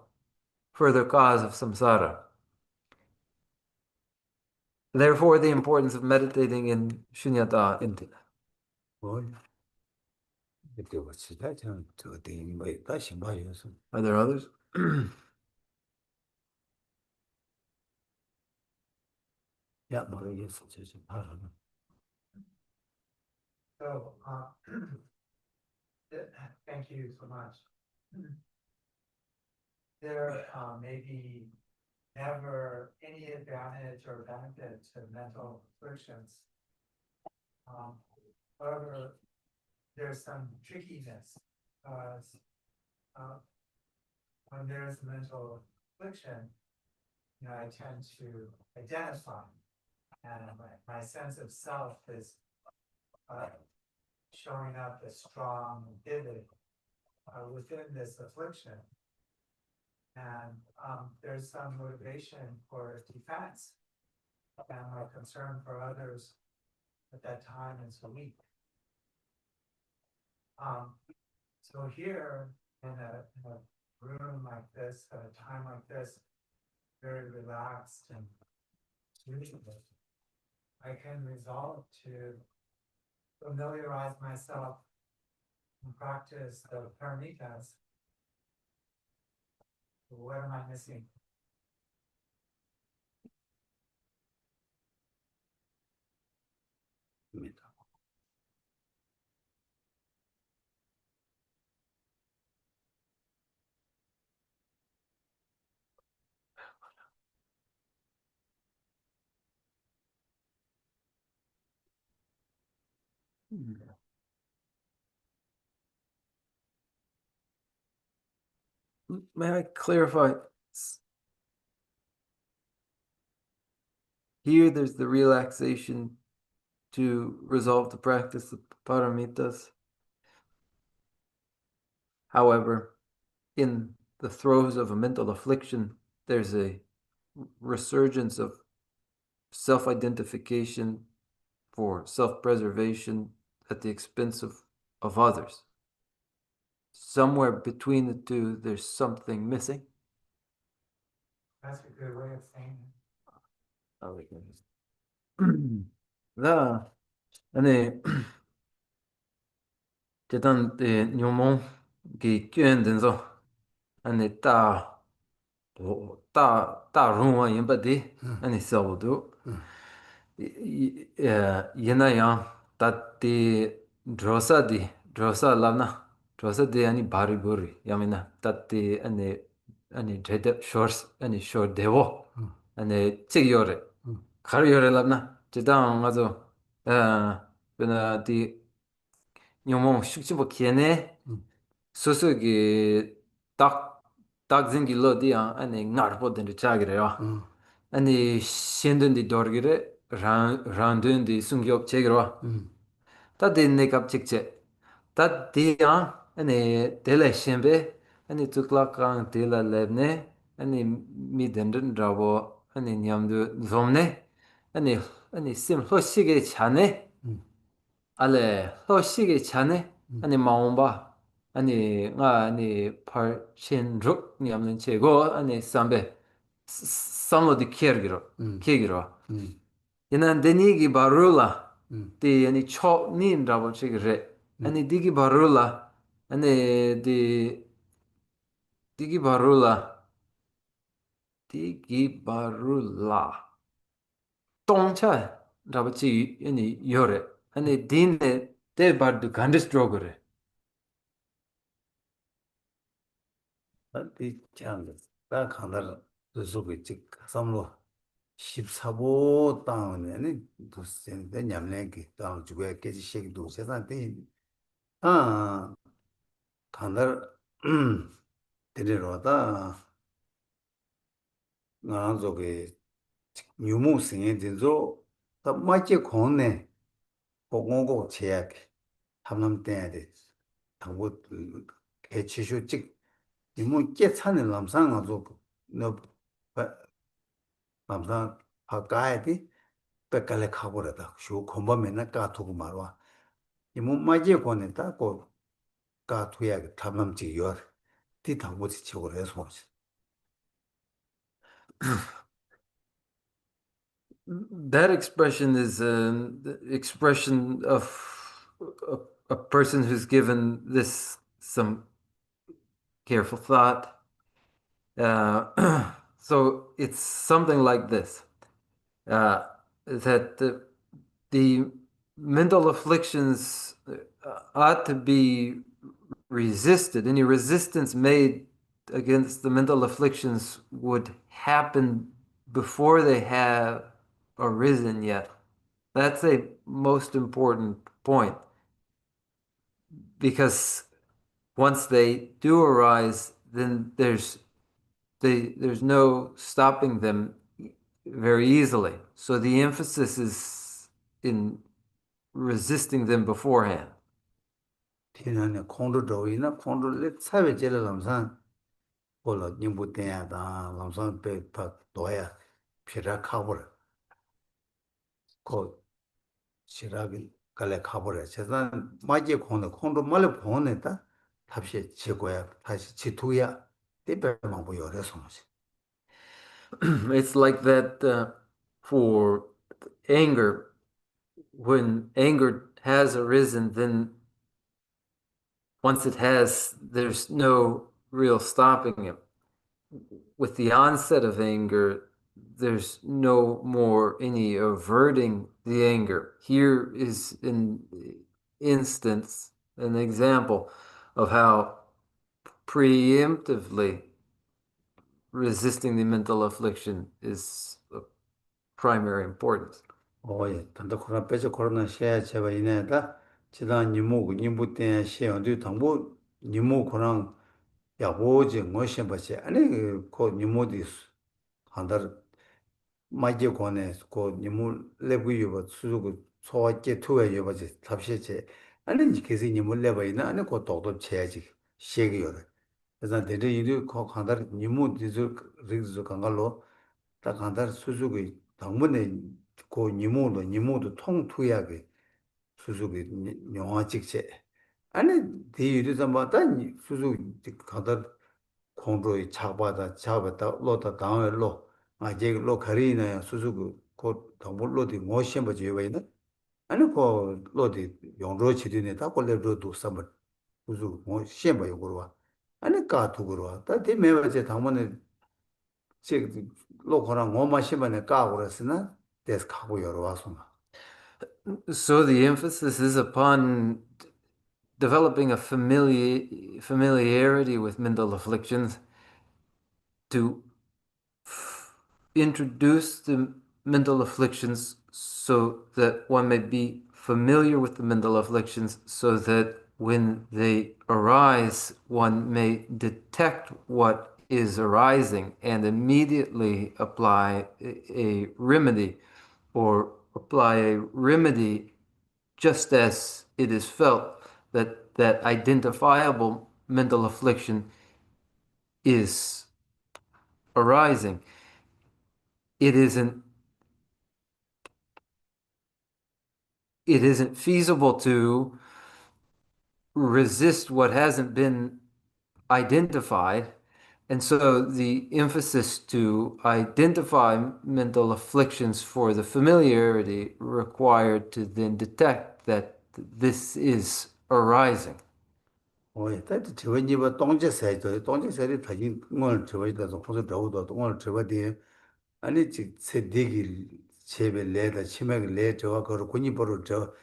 B: further cause of samsara. Therefore, the importance of meditating in shunyata, emptiness. Are there others?
A: 야, 모르겠어. 바로.
D: So, thank you so much. There may be never any advantage or benefit to mental afflictions. However, there's some trickiness because when there's mental affliction, I tend to identify, and my sense of self is showing up as strong and vivid within this affliction. And there's some motivation for defense, and my concern for others at that time is weak. So here in a room like this, at a time like this, very relaxed and reasonable, I can resolve to familiarize myself and practice the paramitas. What am I missing?
B: May I clarify? Here, there's the relaxation to resolve the practice of paramitas. However, in the throes of a mental affliction, there's a resurgence of self-identification for self-preservation at the expense of others. Somewhere between the two, there's something missing.
D: That's a good way of saying it.
B: 나 아니 제단 때 뇨몽 기 껬는서 아니 따 롱와 임바디 아니 서도 예나야 따티 드로사 라나 드로사디 아니 바리보리 야미나 따티 아니 제데 쇼스 아니 쇼 데보 아니 찌요레 가르요레 라나 제단 가서 베나디 뇨몽 숙지보 키네 소소기 딱 생길로디야 아니 나르보든 차기래요 아니 신든디 도르기레 란든디 숭기업 제기로 따디 네갑 직제 따디야 아니 델레 신베 아니 투클라강 델라 레브네 아니 미덴든 라보 아니 냠도 좀네 아니 심 호시게 차네 알레 호시게 차네 아니 마옴바 아니 아니 parchin 냠는 제고 아니 삼베 samodi kegiro yana denigi barula di ani cho nin rabo chigre ani digi barula ani digi barula tongcha rabo chi ani yore ani dine de bardu gandistrogore
A: 이 장도 딱 하나 그속에 즉 삼로 14보 땅에는 도스인데 냠내기 땅 주고에 깨지 시기도 세상에 아 간다 데려다 나저게 유무생에 된저 다 맞게 권네 공공고 제약 함남 때야 돼 당고 개치쇼 찍 이모 깨차는 남상 가서 너 남상 바가야디 백갈래 가버려다 쇼 공범에나 까투고 말와 이모 맞게 권했다 고 까투야 탐남지 요 뒤당고지 치고 해서
B: that expression is an expression of a person who's given this some careful thought. So it's something like this, that the mental afflictions ought to be resisted. Any resistance made against the mental afflictions would happen before they have arisen yet. That's a most important point, because once they do arise, then there's no stopping them very easily. So the emphasis is in resisting them beforehand.
A: 티나네 콘도도이나 콘도레 사회제를 남산 볼로 님부대야다 남산 배파 도야 피라카버 고 시라기 갈래 가버려 세상 마제 콘도 말에 보내다 답시 제거야 다시 지투야 대별만 보여서
B: It's like that for anger. When anger has arisen, then once it has, there's no real stopping it. With the onset of anger, there's no more any averting the anger. Here is an instance, an example of how preemptively resisting the mental affliction is of primary importance.
A: 오예 단다 코로나 빼서 코로나 시야 제가 이내다 지난 님무 때 시험도 당부 님무 코로나 야보지 뭐시 버시 아니 그 님무디 한다 마이제 권에 고 님을 내부 유버 수고 소화제 투에 유버지 탑시제 아니 계속 님을 내버 있나 아니 고 도도 쳐야지 시행이요. 그래서 내가 이리 고 간다 님을 뒤저 리즈 간갈로 다 간다 수수기 당문에 고 님모도 통투야게 수수기 영화 직제 아니 대유리서 마다 수수 간다 공부의 잡았다 로다 당을로 이제 로 가리네 수수고 곧 동물로디 모션 버지 왜는 아니 그 로디 용로 치디네 다 걸레로도 삼을 수수 뭐 시험 요구로 와 아니 까 두고로 와다 대매버지 당문에 제 로코랑 뭐마 시번에 까고 그랬으나 데스 가고 여러 와서
B: So the emphasis is upon developing a familiarity with mental afflictions to introduce the mental afflictions so that one may be familiar with the mental afflictions so that when they arise, one may detect what is arising and immediately apply a remedy or apply a remedy just as it is felt that that identifiable mental affliction is arising. It isn't feasible to resist what hasn't been identified. And so the emphasis to identify mental afflictions for the familiarity required to then detect that this is arising.
A: 但是你把东西赛他经我车的从或者找到我车的，아니 제 대기 제베 레다 치맥 레 저와 그 군이 버로 저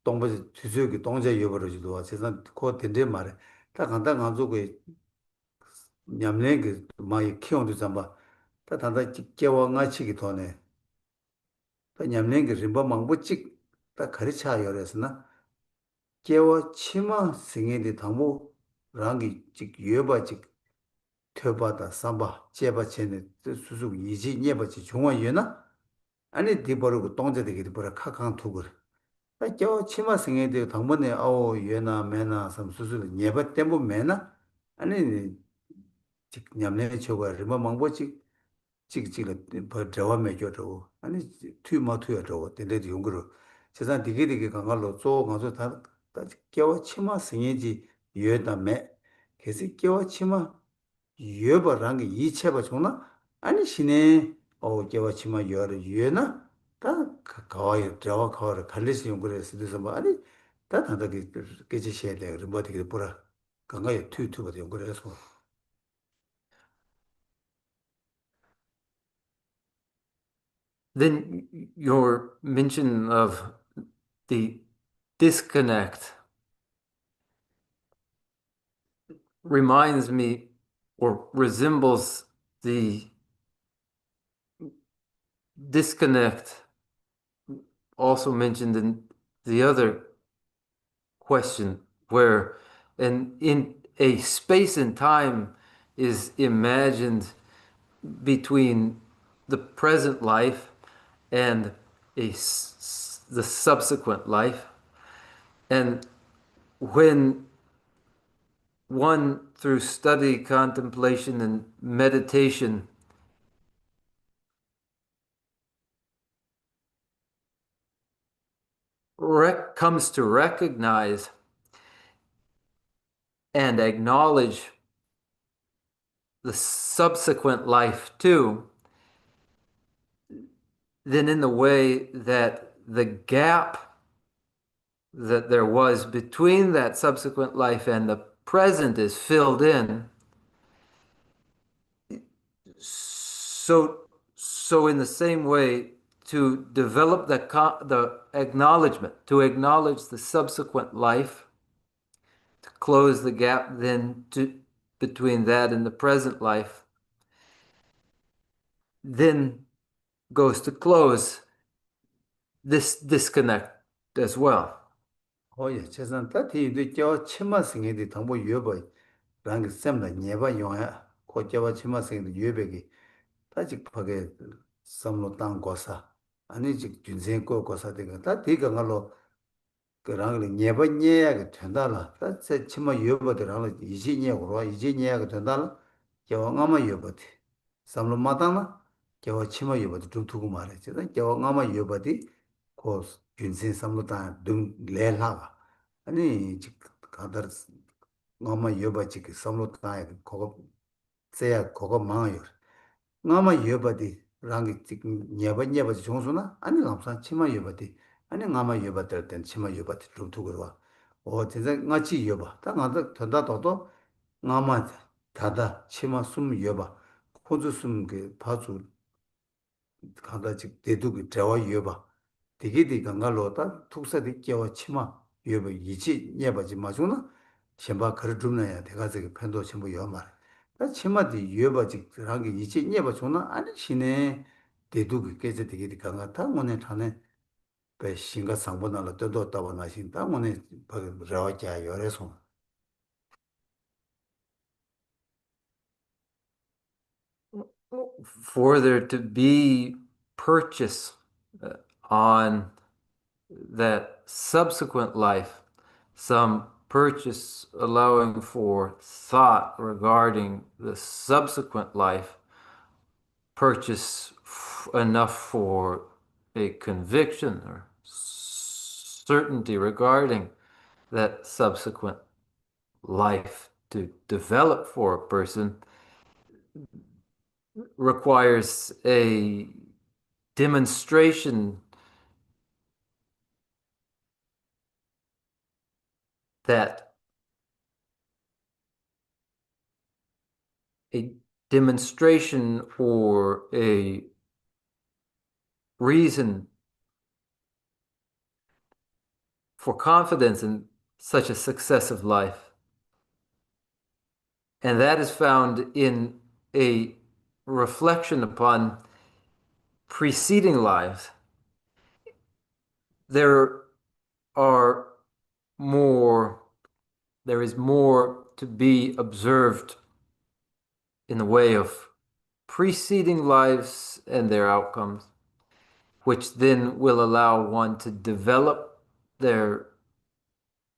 A: 동부 주주기 동자 여버러지도 와 세상 코 된대 말에 다 간다 가지고 냠내 그 마이 키운도 잠바 다 단다 깨와 나치기 도네 다 냠내 그 림바 망부직 다 가르쳐 요래서나 깨와 치마 생애의 당부 랑기 직 여바직 퇴바다 삼바 제바체네 수수 이지 예바지 중원이나 아니 디버르고 동제되게 버려 카칸 투고 저 치마 생애의 당번에 아오 예나 메나 삼 수수 예바 때문에 메나 아니 직 냠내 쳐가 뭐 망보지 찍찍을 버 저와 매겨도 아니 투마 투여도 근데 용거로 세상 되게 강가로 조 가서 다 겨워 치마 생애지 예다매 계속 겨워 치마 예버랑 게 이체버 좋나 아니 신에 겨워 치마 여를 예나 다 가와요 저와 가와를 갈리시 용거에서 그래서 뭐 아니 다 다다게 깨지셔야 돼 뭐 되게 보라 강가에 투투버 용거에서
B: Then your mention of the disconnect reminds me or resembles the disconnect also mentioned in the other question, where in a space and time is imagined between the present life and the subsequent life. And when one, through study, contemplation, and meditation, comes to recognize and acknowledge the subsequent life too, then in the way that the gap that there was between that subsequent life and the present is filled in, so in the same way, to develop the acknowledgement, to acknowledge the subsequent life, to close the gap then between that and the present life, then goes to close this disconnect as well.
A: 예, 재산 다티도 저 치마 생애의 당보 유버 랑 셈다 네바 용야 고저와 치마 생애의 유베기 다직 파게 samlo tang gosa 아니 즉 균생 거 고사 되가 다 되가 걸로 그랑 녀바 녀야가 된다라 다세 치마 여버들랑 이제 녀고로 이제 녀야가 된다라 겨왕아마 여버디 삼로 마다나 겨와 치마 여버디 좀 두고 말했지 겨왕아마 여버디 고 균생 삼로 다등 레라가 아니 즉 가더 엄마 여버지 그 삼로 다 그거 세야 그거 망어요 나마 여버디 랑이 지금 녀버 정수나 아니 남산 치마 여버디 아니 나마 여버들 땐 치마 여버디 좀 두고 와. 진짜 같이 여버. 다 나도 된다도 나마 다다 치마 숨 여버. 호주 숨그 파주 가다 지 대두기 대화 여버. 되게 강가로다 tuk사디 껴 치마 여버 이지 녀버지 마주나 셴바 그를 줍나야 내가 저기 편도 전부 여 말. 나 치마디 여버지 그랑게 이지 녀버 주나 아니 시네 대두기 깨져 되게 강가다 오늘 타네 그 신가 상보나로 떠도 따와 나신다 오늘 저자 열에서
B: For there to be purchase on that subsequent life, some purchase allowing for thought regarding the subsequent life, purchase enough for a conviction or certainty regarding that subsequent life to develop for a person requires a demonstration that a demonstration or a reason for confidence in such a successive life. And that is found in a reflection upon preceding lives. There is more to be observed in the way of preceding lives and their outcomes, which then will allow one to develop their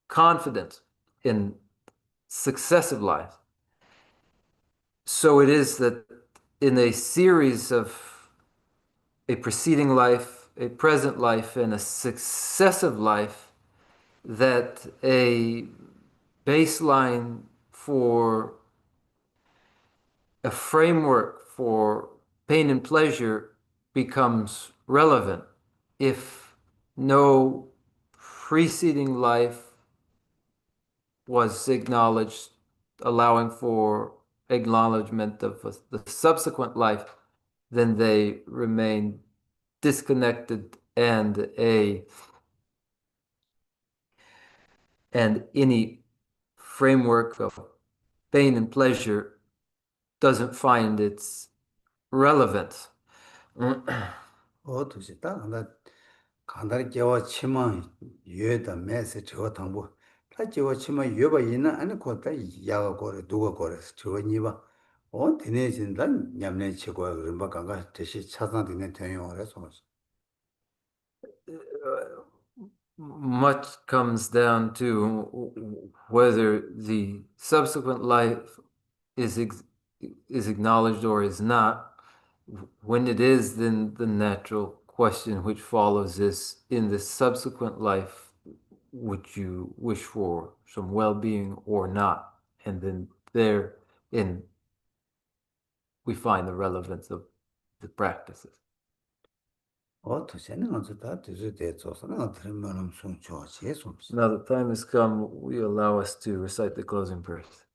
B: confidence in successive lives. So it is that in a series of a preceding life, a present life, and a successive life, that a baseline for a framework for pain and pleasure becomes relevant. If no preceding life was acknowledged, allowing for acknowledgement of the subsequent life, then they remain disconnected, and any framework of pain and pleasure doesn't find its relevance.
A: 도시다 나 간다리 개와 치마 여다 메시 저 당부 다 개와 치마 여바 있나 아니 거다 야가 거래 누가 거래서 저 니바 되네진다 냠내 치고 그런 바 간가 대시 차상되는 대용을 해서
B: Much comes down to whether the subsequent life is acknowledged or is not. When it is, then the natural question which follows is, in the subsequent life, would you wish for some well-being or not? And then therein we find the relevance of the practices. Now the time has come, we allow us to recite the closing prayers.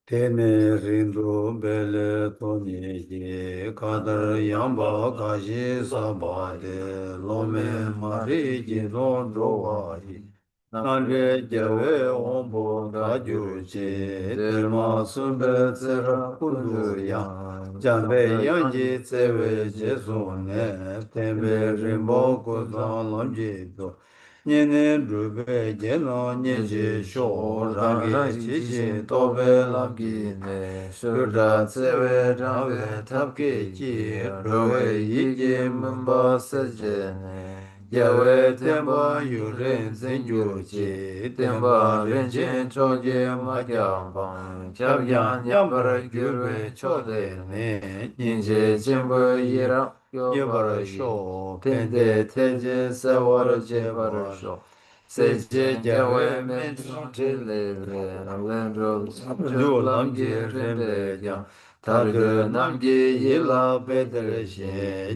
A: Tene rindu bele toni ye kadar yamba kashi sabade lome mari ji don do wa yi Nandre Jave Ombo Kajuruchi Terma Sumbe Tsera Kunduya Jambe Yanji Tsewe Jesune Tembe Rimbo Kuzan Lamjito Nyene Drube Jeno Nyeji Sho Rangi Chichi Tobe Lamgine Shura Tsewe Rangwe Tapke Ji Rowe Yiji Mumba Sejene Yawe Temba Yuren Zenjuji Temba Renjen Choje Magyambang Chabyan Yambara Gyurwe Chode Ne Ninje Chemba Yira Yobara Sho Pende Teje Sawara Jebara Sho Seje Yawe Menjo Tile Lendro Lam Rembe Yang Targa Namgi Yila Bedre She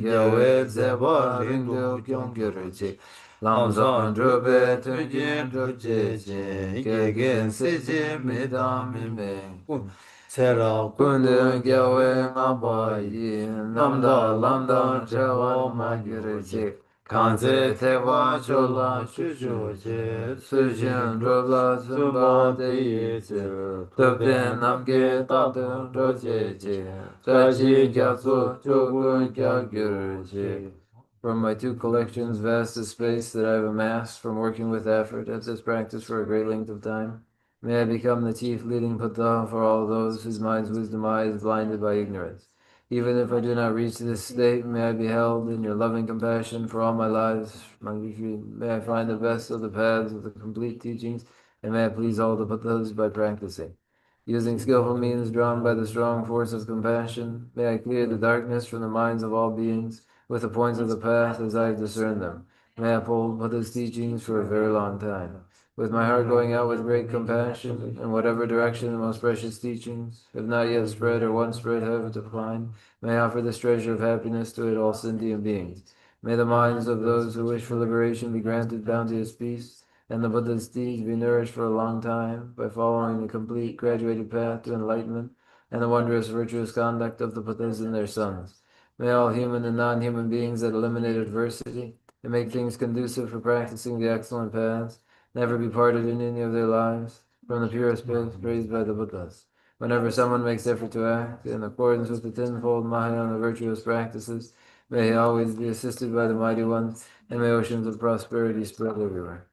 A: Yawe Zeba Rindu Kyonggyurji Lamzan Drube Tunjin Druje Gegen Seje Medam Mimeng Sera Kundu Gyawe Ngabayi Namda Lamda Jawa Magyurji Kanze Tewa Chola Shushuji Sujin Drula Zumba Deyi Tupin Namge Tatu Druje Taji Gyatsu Chogun Gyagyurji. From my two collections, vast is space that I have amassed from working with effort at this practice for a great length of time. May I become the chief leading Buddha for all those whose minds' wisdom eye is blinded by ignorance. Even if I do not reach this state, may I be held in your loving compassion for all my lives. May I find the best of the paths of the complete teachings, and may I please all the Buddhas by practicing. Using skillful means drawn by the strong force of compassion, may I clear the darkness from the minds of all beings with the points of the path as I discern them. May I uphold Buddha's teachings for a very long time. With my heart going out with great compassion, in whatever direction the most precious teachings have not yet spread or once spread have declined, may I offer this treasure of happiness to it all sentient beings. May the minds of those who wish for liberation be granted bounteous peace, and the Buddha's deeds be nourished for a long time by following the complete graduated path to enlightenment and the wondrous virtuous conduct of the Buddhas and their sons. May all human and non-human beings that eliminate adversity and make things conducive for practicing the excellent paths never be parted in any of their lives from the purest bliss praised by the Buddhas. Whenever someone makes effort to act in accordance with the tenfold Mahayana virtuous practices, may he always be assisted by the Mighty Ones, and may oceans of prosperity spread everywhere.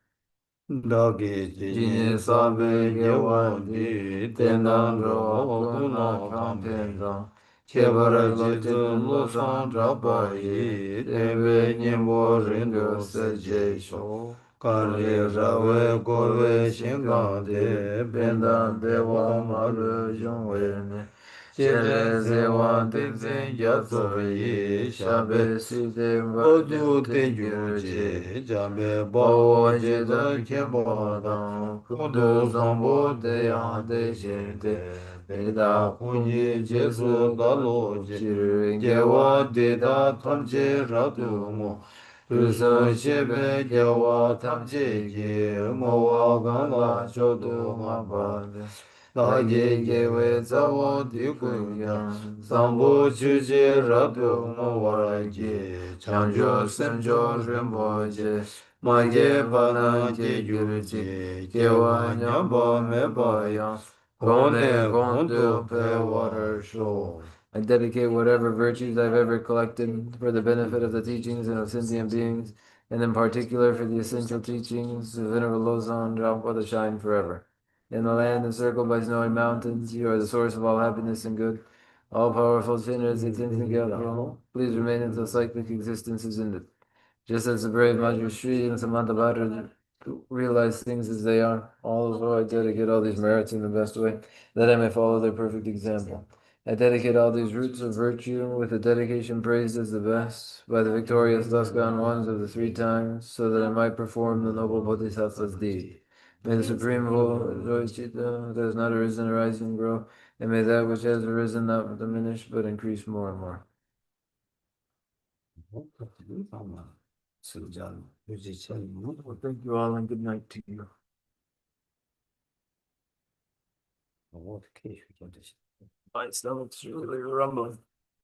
A: Dagi Jini Sabe Gewandi Tenandro Kuna Kampenda Chebara Jizu Losan Drabayi Tembe Nyembo Rindu Seje Sho Kari Rawe Kove Shingande Bendan Dewa Maru Jungwene Chere Zewa Tenzen Yatsoyi Shabe Side Vadu Tenjuji Jambe Bawa Jeda Kembodan Kudu Zambo Deyan Dejende Beda Kunyi Jesu Galo Jiri Gewa Deda Tamje Radumo Tuso Shebe Gewa Tamje Ge Mowa Gala Chodo Mabade Dagi Gewe Zawo Dikuyan Sambo Chuji Rabu Mowaragi Chanjo Semjo Rimboje Mage Bana Gyuruji Gewa Nyamba Mebaya Kone Kondu Pe Water Show. I dedicate whatever virtues I've ever collected for the benefit of the teachings and of sentient beings, and in particular for the essential teachings of Venerable Losang Drangpa to shine forever. In the land encircled by snowy mountains, you are the source of all happiness and good. All-powerful sinners, please remain until cyclic existence is ended. Just as the brave Majusri and Samantabhadra realize things as they are, also I dedicate all these merits in the best way, that I may follow their perfect example. I dedicate all these roots of virtue with a dedication praised as the best by the victorious thus gone ones of the three times, so that I might perform the noble Bodhisattva's deed. May the Supreme Bodhicitta that has not arisen arise and grow, and may that which has arisen not diminish but increase more and more. Well, thank you all and good night to you. My stomach's really rumbling.